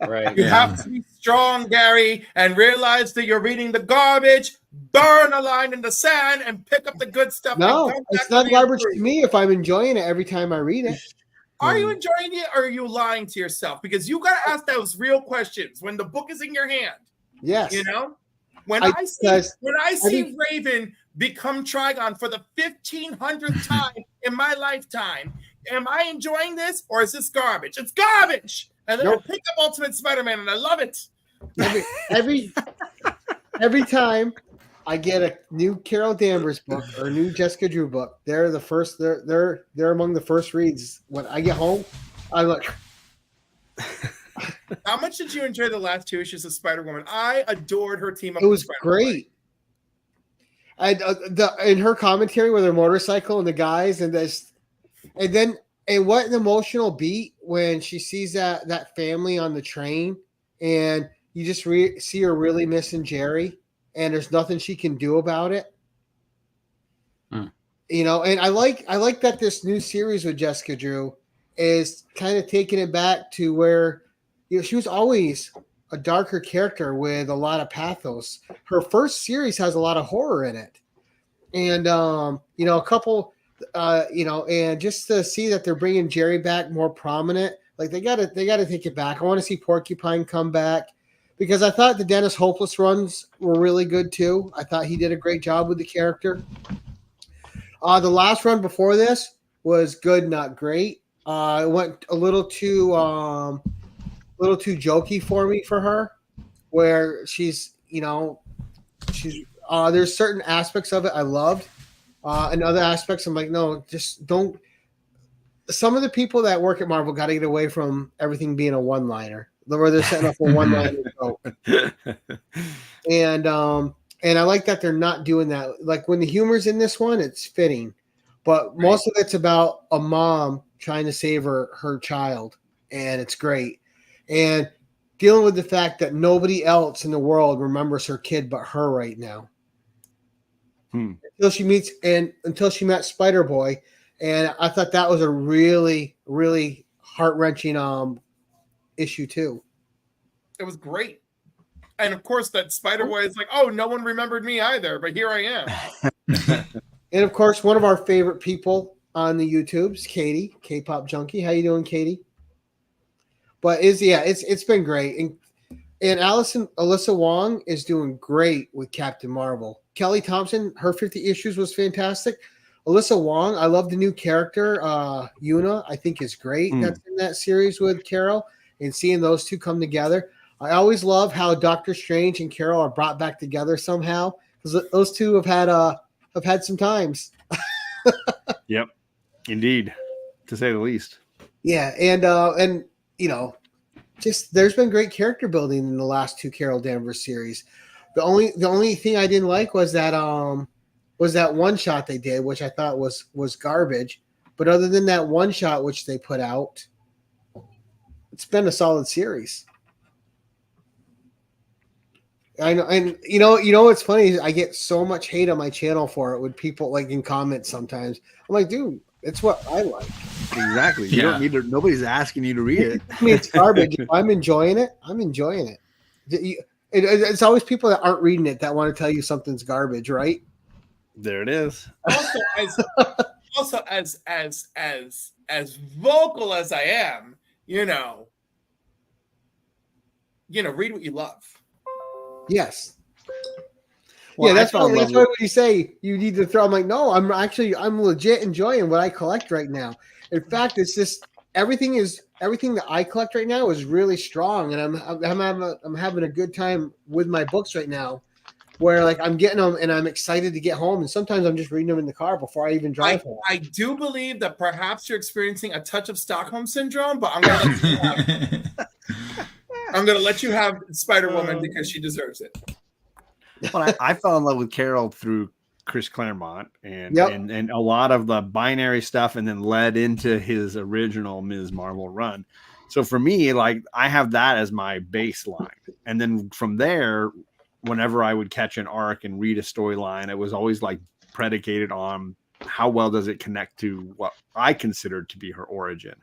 Right. You have to be strong, Gary, and realize that you're reading the garbage, burn a line in the sand, and pick up the good stuff. No, it's not garbage to me if I'm enjoying it every time I read it. Are you enjoying it, or are you lying to yourself? Because you got to ask those real questions when the book is in your hand. Yes. When I see Raven become Trigon for the 1500th time in my lifetime, am I enjoying this, or is this garbage? It's garbage. And then I pick up Ultimate Spider-Man, and I love it. Every time I get a new Carol Danvers book or a new Jessica Drew book, they're the first. They're among the first reads when I get home. I'm like, How much did you enjoy the last 2 issues of Spider-Woman? I adored her team up. It was great. In her commentary with her motorcycle and the guys and this, and what an emotional beat when she sees that family on the train, and you just see her really missing Jerry, and there's nothing she can do about it. You know, and I like that this new series with Jessica Drew is kind of taking it back to where, you know, she was always a darker character with a lot of pathos. Her first series has a lot of horror in it. And, you know, a couple, you know, and just to see that they're bringing Jerry back more prominent, like they gotta take it back. I want to see Porcupine come back, because I thought the Dennis Hopeless runs were really good too. I thought he did a great job with the character. The last run before this was good, not great. It went a little too jokey for her, where she's, you know, there's certain aspects of it I loved, and other aspects I'm like, no, just don't. Some of the people that work at Marvel got to get away from everything being a one-liner, where they're setting up a one-liner joke. And I like that they're not doing that. Like when the humor's in this one, it's fitting, but most of it's about a mom trying to save her child, and it's great. And dealing with the fact that nobody else in the world remembers her kid but her right now. Until she met Spider-Boy, and I thought that was a really, really heart-wrenching issue too. It was great. And of course, that Spider-Boy is like, oh, no one remembered me either, but here I am. And of course, one of our favorite people on the YouTubes, Katie, K-pop junkie. How you doing, Katie? But it's been great. And Alyssa Wong is doing great with Captain Marvel. Kelly Thompson, her 50 issues was fantastic. Alyssa Wong, I love the new character, Yuna, I think is great. That's in that series with Carol, and seeing those two come together. I always love how Doctor Strange and Carol are brought back together somehow, because those two have had some times. Yep, indeed, to say the least. Yeah, and you know, just there's been great character building in the last two Carol Danvers series. The only thing I didn't like was that one shot they did, which I thought was garbage. But other than that one shot which they put out, it's been a solid series. I know, and you know what's funny? I get so much hate on my channel for it with people like in comments sometimes. I'm like, dude, it's what I like. Exactly. You don't need to. Nobody's asking you to read it. I mean, it's garbage. If I'm enjoying it, I'm enjoying it. It's always people that aren't reading it that want to tell you something's garbage, right? There it is. Also, as vocal as I am, you know, read what you love. Yes. Well, yeah, that's why when you say you need to throw, I'm like, no, I'm legit enjoying what I collect right now. In fact, it's just everything that I collect right now is really strong, and I'm having a good time with my books right now, where like I'm getting them and I'm excited to get home, and sometimes I'm just reading them in the car before I even drive home. I do believe that perhaps you're experiencing a touch of Stockholm syndrome, but I'm going to let you have Spider-Woman because she deserves it. Well, I fell in love with Carol through Chris Claremont and a lot of the binary stuff, and then led into his original Ms. Marvel run. So for me, like I have that as my baseline. And then from there, whenever I would catch an arc and read a storyline, it was always like predicated on how well does it connect to what I considered to be her origin.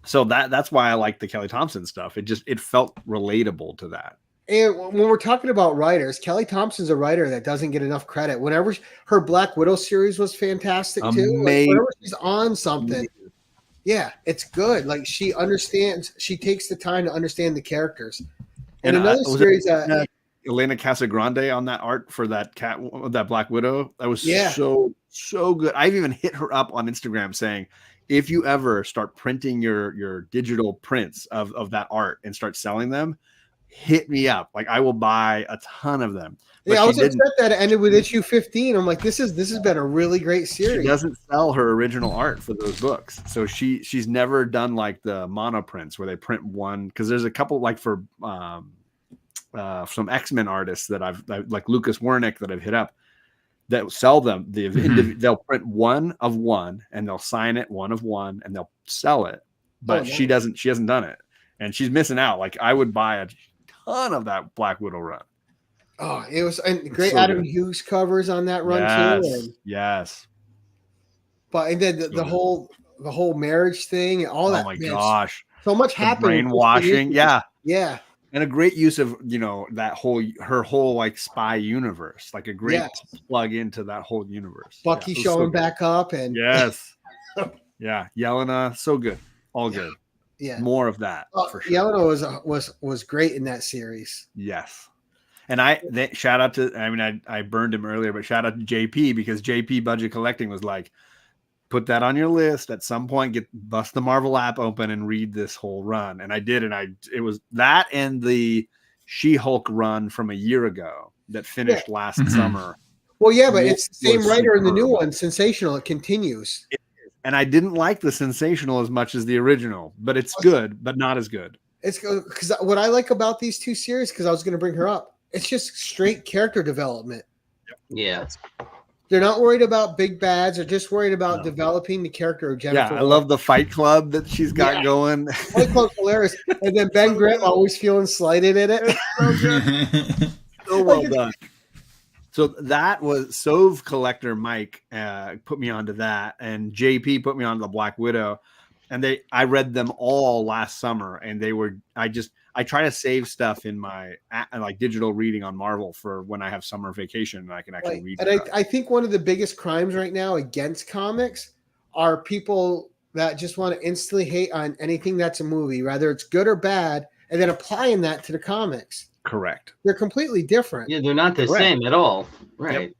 So that's why I like the Kelly Thompson stuff. It felt relatable to that. And when we're talking about writers, Kelly Thompson's a writer that doesn't get enough credit. Whenever her Black Widow series was fantastic too. Like whenever she's on something, yeah, it's good. Like she understands. She takes the time to understand the characters. And another series, Elena Casagrande on that art for that Black Widow, that was so good. I've even hit her up on Instagram saying, if you ever start printing your digital prints of that art and start selling them, hit me up. Like I will buy a ton of them. But yeah, I was upset that it ended with issue 15. I'm like, this has been a really great series. She doesn't sell her original art for those books, so she's never done like the monoprints where they print one. Because there's a couple like for some X-Men artists that I've like Lucas Wernick that I've hit up that sell them. They'll print one of one and they'll sign it one of one and they'll sell it. But she hasn't done it, and she's missing out. Like I would buy a ton of that Black Widow run. Oh, it was great. So Adam Hughes covers on that run too. And, yes. But and then the whole marriage thing and all that. Oh my gosh. So much happened. Brainwashing. Yeah. Yeah. And a great use of, that her whole like spy universe, like a great plug into that whole universe. Bucky showing back up and yes. Yeah. Yelena. So good. All good. Yeah. More of that. For sure. Yelena was great in that series. Yes. And shout out to, I burned him earlier, but shout out to JP because JP Budget Collecting was like, put that on your list at some point, bust the Marvel app open and read this whole run. And I did. And it was that and the She-Hulk run from a year ago that finished last summer. Well, yeah, but it's the same writer in the new one, Sensational. It continues. And I didn't like the Sensational as much as the original, but it's good, but not as good. It's because what I like about these two series, because I was going to bring her up, it's just straight character development. Yeah. They're not worried about big bads. They're just worried about developing the character of Jennifer. Yeah, I love the Fight Club that she's got going. Fight Club's hilarious. And then Ben Grimm always feeling slighted in it. So good. So well done. So that was Sove Collector Mike put me onto that, and JP put me onto the Black Widow. And I read them all last summer, and they were. I try to save stuff in my like digital reading on Marvel for when I have summer vacation and I can actually read. And I think one of the biggest crimes right now against comics are people that just want to instantly hate on anything that's a movie, whether it's good or bad, and then applying that to the comics. Correct. They're completely different. Yeah, they're not the same at all. Right. Yep.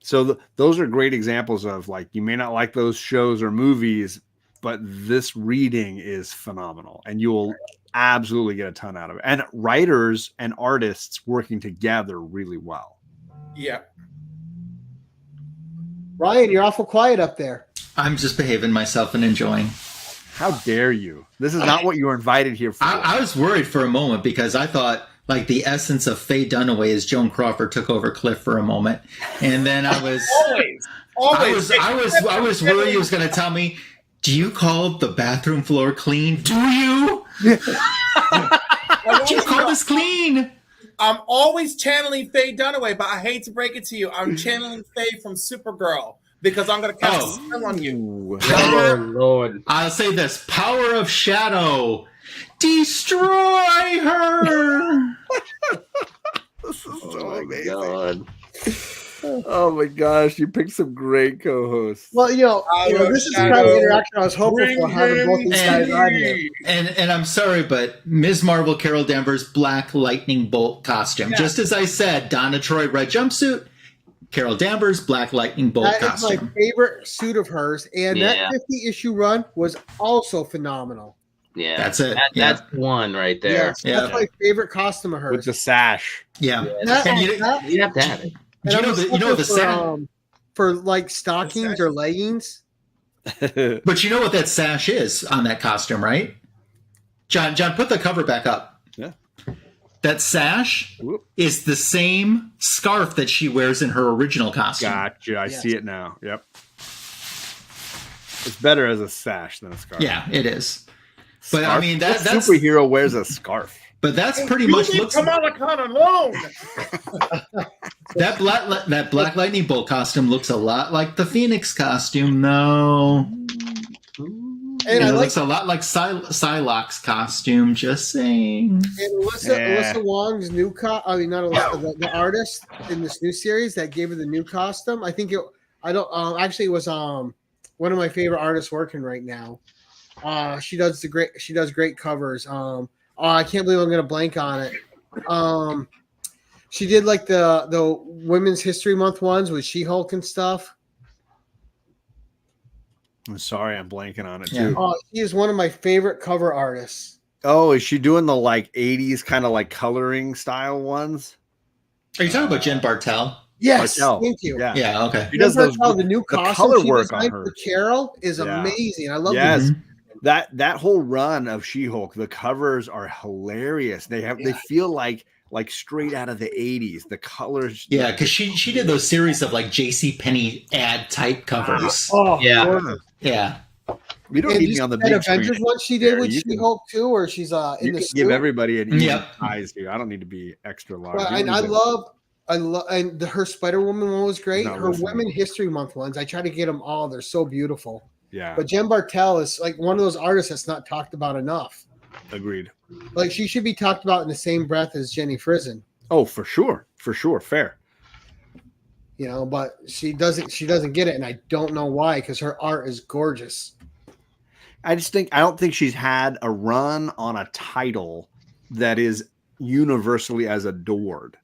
So those are great examples of like you may not like those shows or movies, but this reading is phenomenal, and you will absolutely get a ton out of it. And writers and artists working together really well. Yeah. Ryan, you're awful quiet up there. I'm just behaving myself and enjoying. How dare you? This is not what you were invited here for. I was worried for a moment because I thought like the essence of Faye Dunaway as Joan Crawford took over Cliff for a moment. And then I was always. I was worried he was going to tell me, do you call the bathroom floor clean? Do you? Do you call this clean? I'm always channeling Faye Dunaway, but I hate to break it to you. I'm channeling Faye from Supergirl because I'm going to cast a spell on you. Oh, Lord. I'll say this. Power of Shadow. Destroy her. This is so amazing. God. Oh my gosh, you picked some great co-hosts. Well, this is the kind of interaction I was hoping for having both these guys on here. And I'm sorry, but Ms. Marvel Carol Danvers Black Lightning Bolt costume. Yeah. Just as I said, Donna Troy red jumpsuit, Carol Danvers Black Lightning Bolt costume. That's my favorite suit of hers, and that 50-issue run was also phenomenal. Yeah, that's it. That's one right there. Yes, that's my favorite costume of hers with the sash. Yeah, you have to have it. You know the sash for like stockings or leggings. But you know what that sash is on that costume, right? John, put the cover back up. Yeah. That sash is the same scarf that she wears in her original costume. Gotcha. I see it now. Yep. It's better as a sash than a scarf. Yeah, it is. But I mean, that's superhero wears a scarf. But that's pretty much looks. Kamala Khan alone. That Black Lightning Bolt costume looks a lot like the Phoenix costume, though. And it looks a lot like Psylocke's costume. Just saying. And Alyssa Wong's new the artist in this new series that gave her the new costume. I think it was one of my favorite artists working right now. She does great covers. I can't believe I'm gonna blank on it. She did like the Women's History Month ones with She-Hulk and stuff. I'm sorry, I'm blanking on it too. She is one of my favorite cover artists. Oh, is she doing the like 80s kind of like coloring style ones? Are you talking about Jen Bartel? Yes, Bartel. thank you. Yeah, okay. She does those. The new the costume color she work on designed her. for Carol is Yeah. amazing. I love Yes. it. That whole run of She-Hulk, the covers are hilarious. They feel like straight out of the 80s. The colors. Yeah, because she did those series of like JCPenney ad type covers. Oh, Yeah. gorgeous. Yeah. We don't need me on the big screen. Avengers one she did with You can- She-Hulk too, or she's in the You can give suit. everybody an even Yep. size here. I don't need to be extra large. Well, You and don't I need to- love, and her Spider Woman one was great. Not Her listening. Women History Month ones, I try to get them all. They're so beautiful. Yeah, But Jen Bartel is like one of those artists that's not talked about enough. agreed. Like she should be talked about in the same breath as Jenny Frison. Oh, for sure, fair. You know, but she doesn't get it, and I don't know why, because her art is gorgeous. I don't think she's had a run on a title that is universally as adored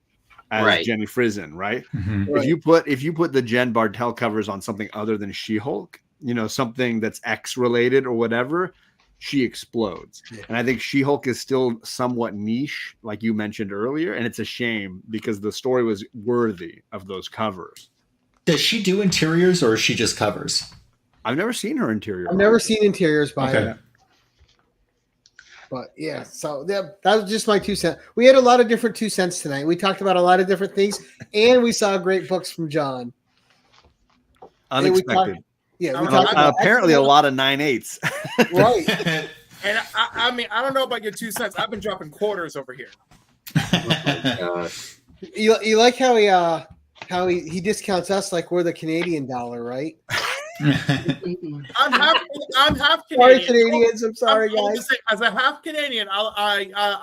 as Right. Jenny Frison, right? Mhm. Right. If you put the Jen Bartel covers on something other than She-Hulk, something that's X related or whatever, she explodes. Yeah. And I think She-Hulk is still somewhat niche, like you mentioned earlier, and it's a shame because the story was worthy of those covers. Does she do interiors or is she just covers? I've never seen her interior. I've never seen interiors by Okay. her. But yeah, so that was just my 2 cents. We had a lot of different 2 cents tonight. We talked about a lot of different things, and we saw great books from John. Unexpected. We I'm talked about Apparently a lot of 9/8s. right. And I mean, I don't know about your 2 cents. I've been dropping quarters over here. You like how he discounts us like we're the Canadian dollar, right? I'm half Canadian. Sorry, Canadians. I'm sorry, I'm guys. just saying, as a half Canadian, I'll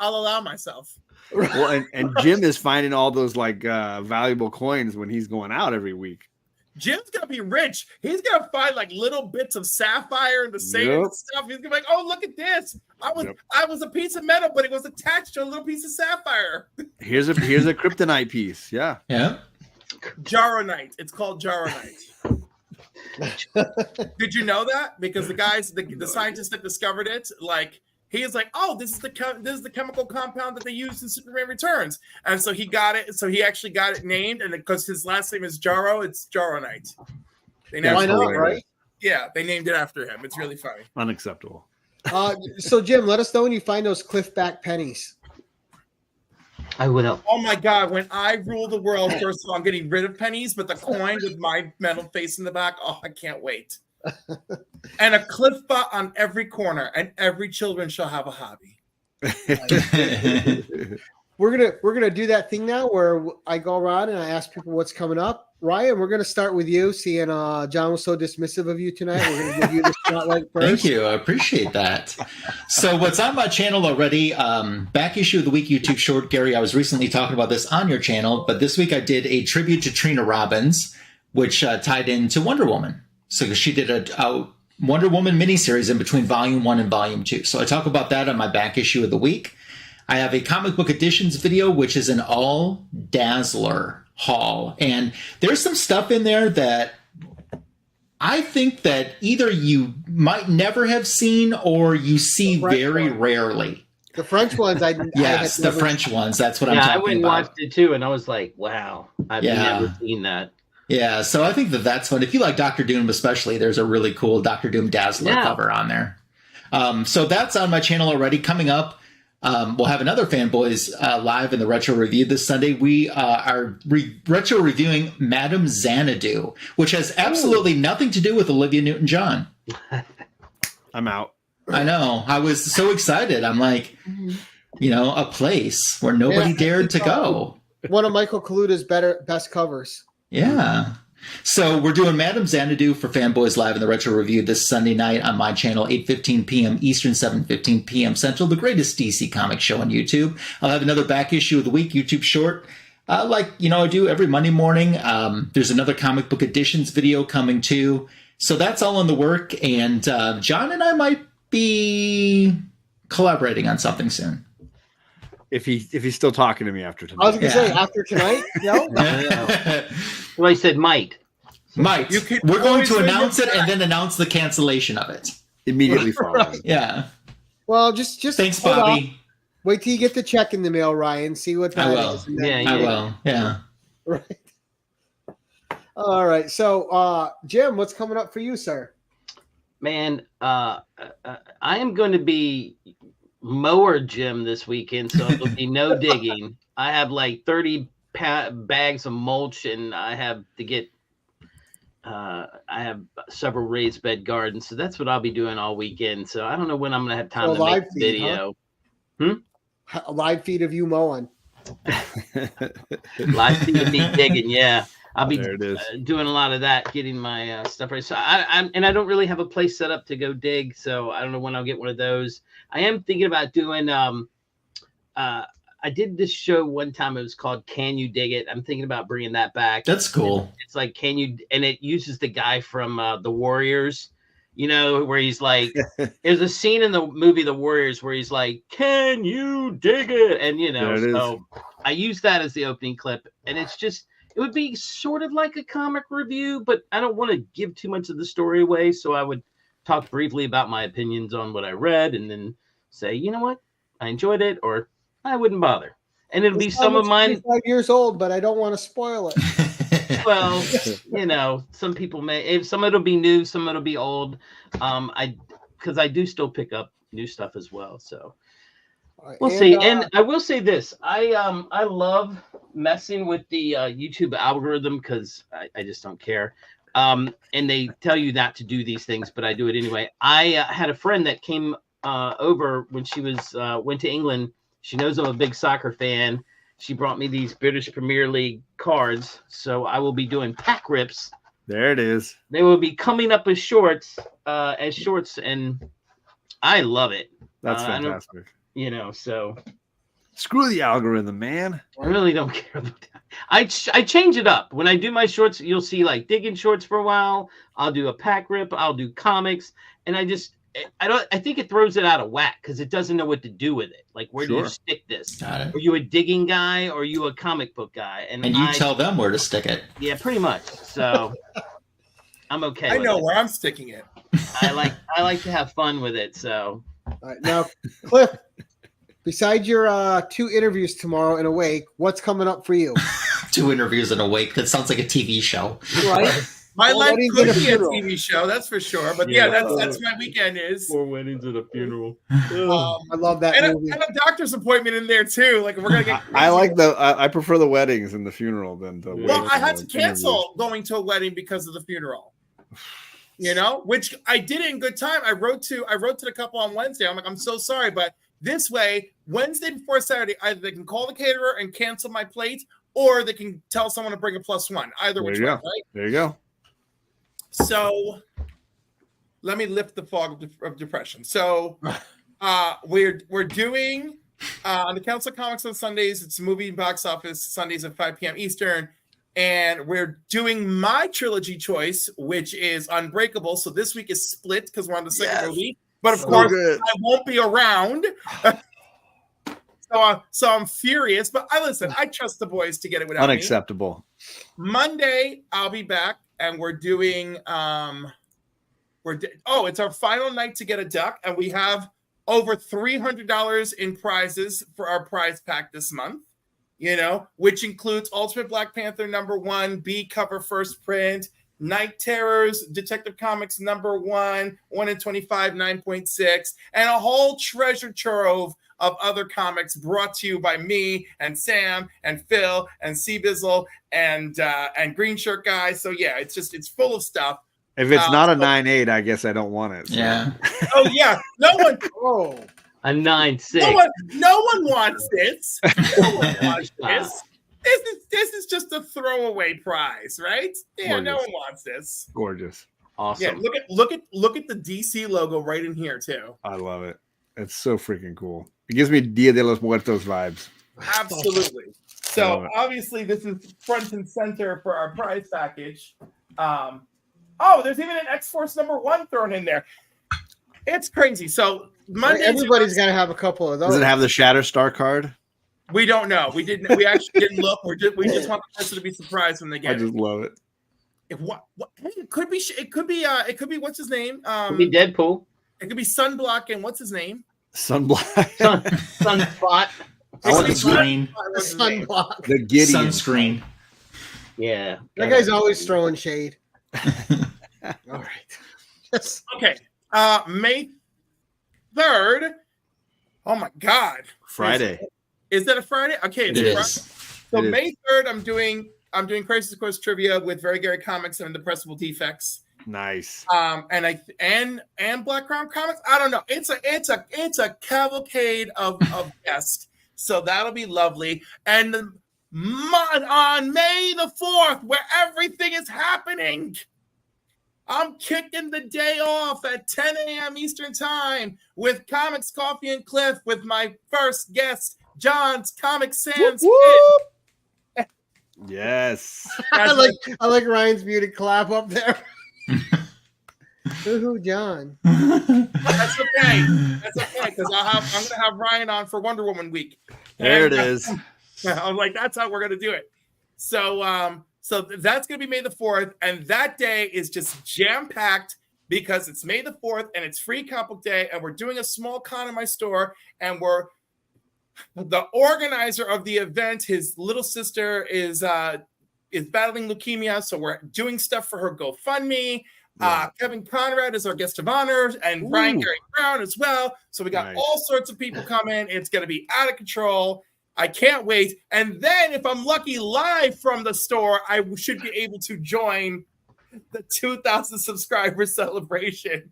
allow myself. Well, and Jim is finding all those like valuable coins when he's going out every week. Jim's gonna be rich. He's gonna find like little bits of sapphire and the same Yep. stuff. He's gonna be like, "Oh, look at this! I was a piece of metal, but it was attached to a little piece of sapphire." Here's a kryptonite piece. Yeah. Yeah. Jaronite. It's called Jaronite. Did you know that? Because the guys, the scientists that discovered it, like he is like, "Oh, this is the chemical compound that they used in Superman Returns," and so he got it. So he actually got it named, and because his last name is Jaro, it's Jaronite. They named Why it- not, right? Yeah, they named it after him. It's really funny. Unacceptable. So Jim, let us know when you find those Cliffback pennies. I will. Oh my God! When I rule the world, first of all, I'm getting rid of pennies, but the coin with my metal face in the back. Oh, I can't wait. And a cliff bar on every corner, and every children shall have a hobby. We're gonna do that thing now where I go around and I ask people what's coming up. Ryan, we're gonna start with you. Seeing John was so dismissive of you tonight, we're gonna give you the spotlight first. Thank you. I appreciate that. So what's on my channel already, back issue of the week YouTube short, Gary, I was recently talking about this on your channel, but this week I did a tribute to Trina Robbins, which tied into Wonder Woman. So she did a Wonder Woman miniseries in between Volume 1 and Volume 2. So I talk about that on my back issue of the week. I have a comic book editions video, which is an all Dazzler haul. And there's some stuff in there that I think that either you might never have seen or you see very rarely. The French ones, Yes, the French ones. That's what I'm Yeah, I talking went and about. watched it too, and I was like, "Wow, I've never seen that." Yeah, so I think that that's fun. If you like Doctor Doom especially, there's a really cool Doctor Doom Dazzler cover on there. So that's on my channel already. Coming up, we'll have another Fanboys live in the Retro Review this Sunday. We are retro reviewing Madame Xanadu, which has absolutely nothing to do with Olivia Newton-John. I'm out. I know. I was so excited. I'm like, a place where nobody dared to go. One of Michael Kaluta's best covers. Yeah. So we're doing Madame Xanadu for Fanboys Live in the Retro Review this Sunday night on my channel, 8:15 p.m. Eastern, 7:15 p.m. Central, the greatest DC comic show on YouTube. I'll have another back issue of the week YouTube short, I do every Monday morning. There's another comic book editions video coming too. So that's all in the work, and John and I might be collaborating on something soon. If he's still talking to me after tonight. I was gonna say after tonight. No. Well, I said might. Might. We're going to announce it and then announce the cancellation of it. Immediately following. Yeah. Well, just Thanks, hold Bobby. on. Wait till you get the check in the mail, Ryan. See what that is. I will. Yeah. Right. All right. So, Jim, what's coming up for you, sir? Man, I am going to be mower Jim this weekend, so it'll be no digging. I have like 30 bags of mulch, and I have to get. I have several raised bed gardens, so that's what I'll be doing all weekend. So I don't know when I'm going to have time to make a video. A live feed of you mowing. Live feed of me digging, yeah. I'll be doing a lot of that, getting my stuff right. So I don't really have a place set up to go dig, so I don't know when I'll get one of those. I am thinking about doing. I did this show one time. It was called "Can You Dig It?" I'm thinking about bringing that back. That's cool. It's like, can you? And it uses the guy from The Warriors. You know, where he's like, there's a scene in the movie The Warriors where he's like, "Can you dig it?" And so I use that as the opening clip, and it's just. It would be sort of like a comic review, but I don't want to give too much of the story away. So I would talk briefly about my opinions on what I read and then say, you know what, I enjoyed it, or I wouldn't bother. And it'll be some of mine. 5 years old, but I don't want to spoil it. Well, some people may. If some it'll be new, some it'll be old. Because I do still pick up new stuff as well. So. We'll see. And I will say this. I love messing with the YouTube algorithm because I just don't care. And they tell you not to do these things, but I do it anyway. I had a friend that came over when she was went to England. She knows I'm a big soccer fan. She brought me these British Premier League cards. So I will be doing pack rips. There it is. They will be coming up as shorts, and I love it. That's fantastic. So screw the algorithm, man. I really don't care about that. I change it up. When I do my shorts, you'll see like digging shorts for a while. I'll do a pack rip. I'll do comics. And I think it throws it out of whack because it doesn't know what to do with it. Like, where do you stick this? Got it. Are you a digging guy or are you a comic book guy? And you tell them where to stick it. Yeah, pretty much. So I'm okay. I know where I'm sticking it. I like to have fun with it. So. All right, now, Cliff, besides your 2 interviews tomorrow in Awake, what's coming up for you? 2 interviews in Awake. That sounds like a TV show. Right? My life could be a TV show, that's for sure. But that's my weekend is. 4 weddings and a funeral. I love that movie. And a doctor's appointment in there too. Like, we're gonna get. I prefer the weddings and the funeral than the. Well, I had to cancel going to a wedding because of the funeral. Which I did it in good time. I wrote to the couple on Wednesday. I'm like, I'm so sorry, but this way, Wednesday before Saturday, either they can call the caterer and cancel my plate, or they can tell someone to bring a +1. Either which way, right? There you go. So let me lift the fog of depression. So we're doing on the Council of Comics on Sundays. It's movie box office Sundays at 5 p.m. Eastern. And we're doing my trilogy choice, which is Unbreakable. So this week is split because we're on the second movie. But of course, I won't be around. So I'm furious. But I trust the boys to get it without Unacceptable. me. Monday, I'll be back. And we're doing it's our final night to get a duck. And we have over $300 in prizes for our prize pack this month. Which includes Ultimate Black Panther #1, B cover first print, Night Terrors, Detective Comics #1, 1 in 25, 9.6, and a whole treasure trove of other comics brought to you by me and Sam and Phil and Seabizzle and Green Shirt Guy. So yeah, it's full of stuff. If it's not a 9.8, I guess I don't want it. So. Yeah. Oh yeah, no one. A 9.6. No one wants this. No one wants this. This is just a throwaway prize, right? Yeah, gorgeous. No one wants this. Gorgeous. Awesome. Yeah, look at the DC logo right in here too. I love it. It's so freaking cool. It gives me Dia de los Muertos vibes. Absolutely. So obviously this is front and center for our prize package. There's even an X-Force #1 thrown in there. It's crazy. So Monday, everybody's got to have a couple of those. Does it have the Shatterstar card? We don't know. We didn't. We actually didn't look. We just want the person to be surprised when they get it. I just love it. It could be. It could be. What's his name? It could be Deadpool. It could be Sunblock and what's his name? Sunblock. Sunspot. I want the screen. Sunblock. The Gideon. Sunscreen. Yeah. That guy's always throwing shade. All right. Yes. Okay. May 3rd. Oh my God. Friday. Is that a Friday? Okay. It Friday. is. So May 3rd, I'm doing Crisis Course trivia with Very Gary Comics and Depressible Defects. Nice. And Black Crown Comics. I don't know. It's a cavalcade of guests. So that'll be lovely. And on May the 4th, where everything is happening, I'm kicking the day off at 10 a.m. Eastern Time with Comics, Coffee, and Cliff with my first guest, John's Comic Sans. Yes. I like Ryan's muted clap up there. Who, John? That's okay. That's okay because I'm gonna have Ryan on for Wonder Woman week. There it is. I'm like, that's how we're gonna do it. So that's gonna be May the 4th, and that day is just jam-packed because it's May the 4th and it's free comic book day, and we're doing a small con in my store, and we're the organizer of the event. His little sister is battling leukemia, so we're doing stuff for her GoFundMe. Kevin Conrad is our guest of honor, and Ryan Gary Brown as well. So we got all sorts of people coming. It's going to be out of control. I can't wait. And then, if I'm lucky, live from the store, I should be able to join the 2,000 subscriber celebration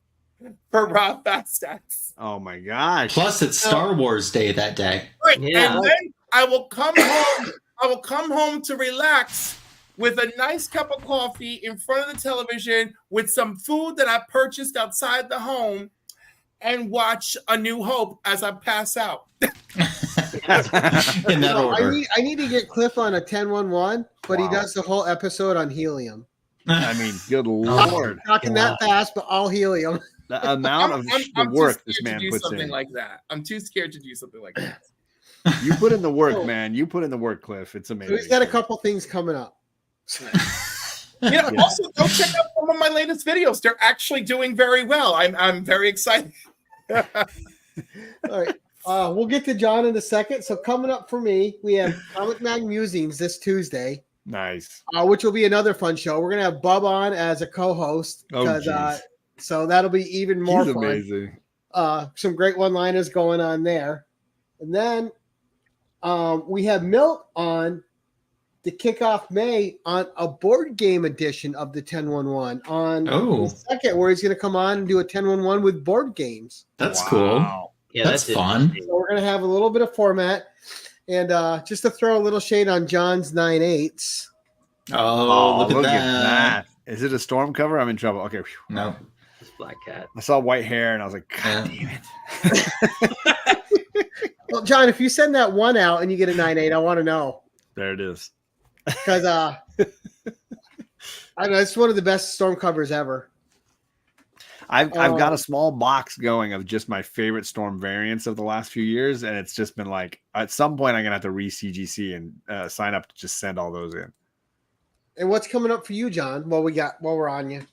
for Raw Fast X. Oh my gosh! Plus, it's Star Wars Day that day. Right, yeah. And then I will come home. I will come home to relax with a nice cup of coffee in front of the television with some food that I purchased outside the home and watch A New Hope as I pass out. In that order. I need to get Cliff on a 10-1-1, but he does the whole episode on helium. I mean, good Lord. Talking that fast, but all helium. The amount of work this man puts something in. like that. I'm too scared to do something like that. You put in the work, man. You put in the work, Cliff. It's amazing. So he's got a couple things coming up. Also go check out some of my latest videos. They're actually doing very well. I'm very excited. All right. We'll get to John in a second. So coming up for me, we have Comic Mag Musings this Tuesday. Nice. Which will be another fun show. We're gonna have Bub on as a co-host. So that'll be even more fun. Amazing. Some great one-liners going on there. And then we have Milt on to kick off May on a board game edition of the 10-1-1 on the second, where he's going to come on and do a 10-1-1 with board games. That's cool. Yeah, that's fun. So we're going to have a little bit of format, and just to throw a little shade on John's 9/8. Oh, look at that. Is it a storm cover? I'm in trouble. Okay. No. It's Black Cat. I saw white hair and I was like, God damn it. Well, John, if you send that one out and you get a 9/8, I want to know. There it is. Because I know it's one of the best storm covers ever. I've got a small box going of just my favorite storm variants of the last few years, and it's just been like, at some point I'm gonna have to re-CGC and sign up to just send all those in. And what's coming up for you, John? While we're on you.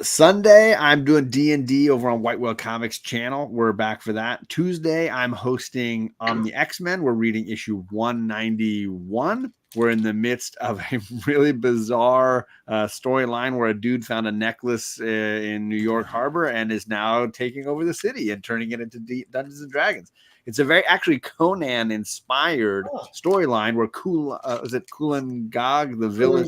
Sunday, I'm doing D&D over on White Whale Comics channel. We're back for that. Tuesday, I'm hosting the X-Men. We're reading issue 191. We're in the midst of a really bizarre storyline where a dude found a necklace in New York Harbor and is now taking over the city and turning it into Dungeons and Dragons. It's a very actually Conan-inspired storyline where Kulan Gog, the villain?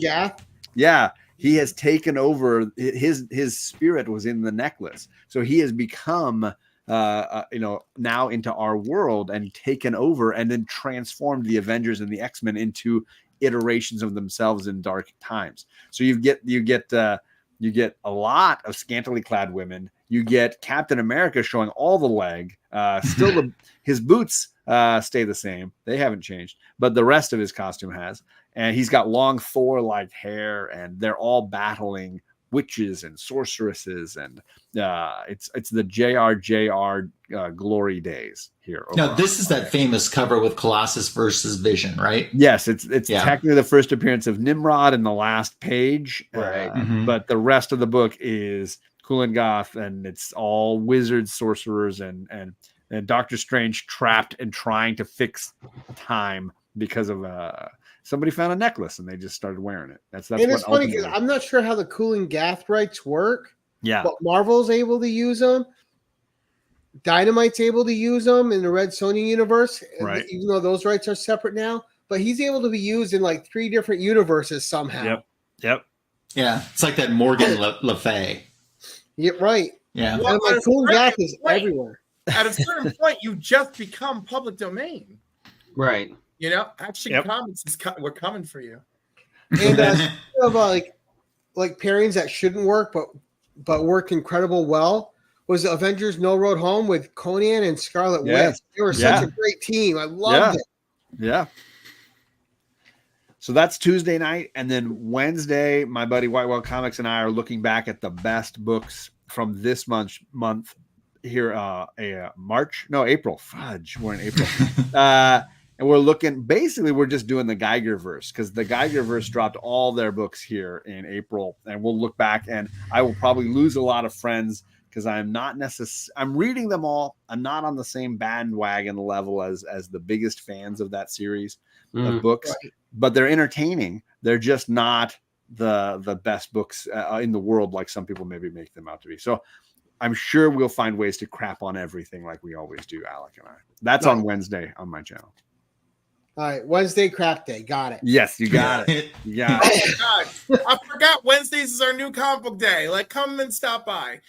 Yeah. He has taken over. His spirit was in the necklace, so he has become, now into our world and taken over, and then transformed the Avengers and the X-Men into iterations of themselves in dark times. So you get a lot of scantily clad women. You get Captain America showing all the leg. His boots stay the same; they haven't changed, but the rest of his costume has. And he's got long Thor-like hair, and they're all battling witches and sorceresses, and it's the JRJR glory days here. Now, this is that famous cover with Colossus versus Vision, right? Yes, it's technically the first appearance of Nimrod in the last page, right? But the rest of the book is Kulan Goth, and it's all wizards, sorcerers, and and Doctor Strange trapped and trying to fix time because of somebody found a necklace and they just started wearing it. That's and it's funny because I'm not sure how the cooling Gath rights work. Yeah, but Marvel's able to use them. Dynamite's able to use them in the Red Sonja universe, right? Even though those rights are separate now, but he's able to be used in like 3 different universes somehow. Yep. Yeah, it's like that Morgan Le Fay. Yeah, right. Yeah, well, like cool Gath is everywhere. At a certain point, you just become public domain, right? You know, Action Comics is we're coming for you. And of like pairings that shouldn't work, but work incredible well. Was the Avengers No Road Home with Conan and Scarlet Witch. They were such a great team. I loved it. Yeah. So that's Tuesday night. And then Wednesday, my buddy Whitewell Comics and I are looking back at the best books from this month here, April. Fudge. We're in April. And we're looking, basically, we're just doing the Geigerverse because the Geigerverse dropped all their books here in April. And we'll look back, and I will probably lose a lot of friends because I'm not I'm reading them all. I'm not on the same bandwagon level as the biggest fans of that series of books, but they're entertaining. They're just not the best books in the world, like some people maybe make them out to be. So I'm sure we'll find ways to crap on everything like we always do, Alec and I. That's on Wednesday on my channel. All right, Wednesday crap day. Got it. Yes, you got it. Yeah. Oh God, I forgot Wednesdays is our new comic book day. Like, come and stop by.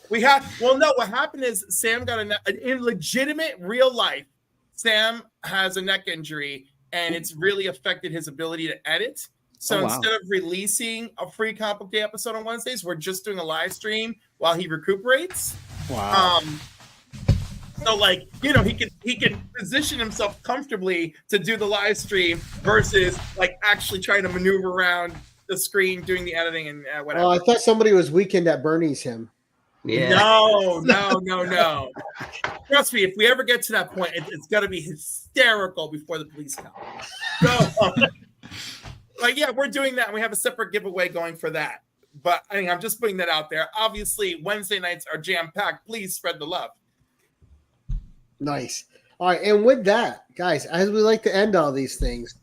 What happened is Sam got in legitimate real life. Sam has a neck injury, and it's really affected his ability to edit. So instead of releasing a free comic book day episode on Wednesdays, we're just doing a live stream while he recuperates. Wow. So, like, you know, he can position himself comfortably to do the live stream versus like actually trying to maneuver around the screen doing the editing and whatever. Oh, I thought somebody was Weekend at Bernie's him. Yeah. No. Trust me, if we ever get to that point, it's going to be hysterical before the police come. So, we're doing that, and we have a separate giveaway going for that. But I think I'm just putting that out there. Obviously, Wednesday nights are jam-packed. Please spread the love. Nice. All right, and with that, guys, as we like to end all these things,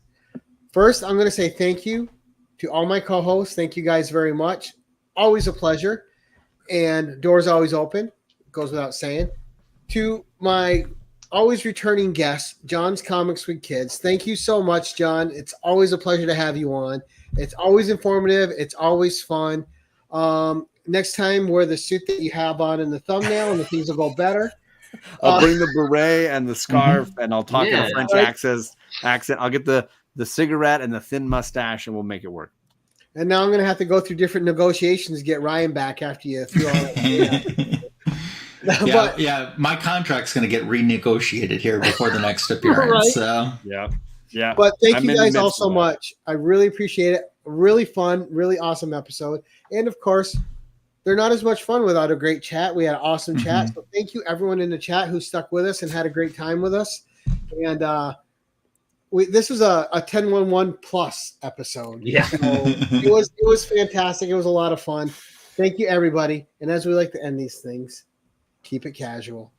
first I'm going to say thank you to all my co-hosts. Thank you guys very much. Always a pleasure. And doors always open. Goes without saying. To my always returning guest, John's Comics with Kids. Thank you so much, John. It's always a pleasure to have you on. It's always informative. It's always fun. Next time, wear the suit that you have on in the thumbnail, and the things will go better. I'll bring the beret and the scarf, and I'll talk in a French accent. I'll get the cigarette and the thin mustache, and we'll make it work. And now I'm going to have to go through different negotiations to get Ryan back after you threw all that. Yeah. My contract's going to get renegotiated here before the next appearance. Right? So yeah. But thank you guys all so much. I really appreciate it. Really fun, really awesome episode. And of course, they're not as much fun without a great chat. We had an awesome chat. So thank you everyone in the chat who stuck with us and had a great time with us. And this was a 10-1-1 plus episode. Yeah. So it was fantastic. It was a lot of fun. Thank you, everybody. And as we like to end these things, keep it casual.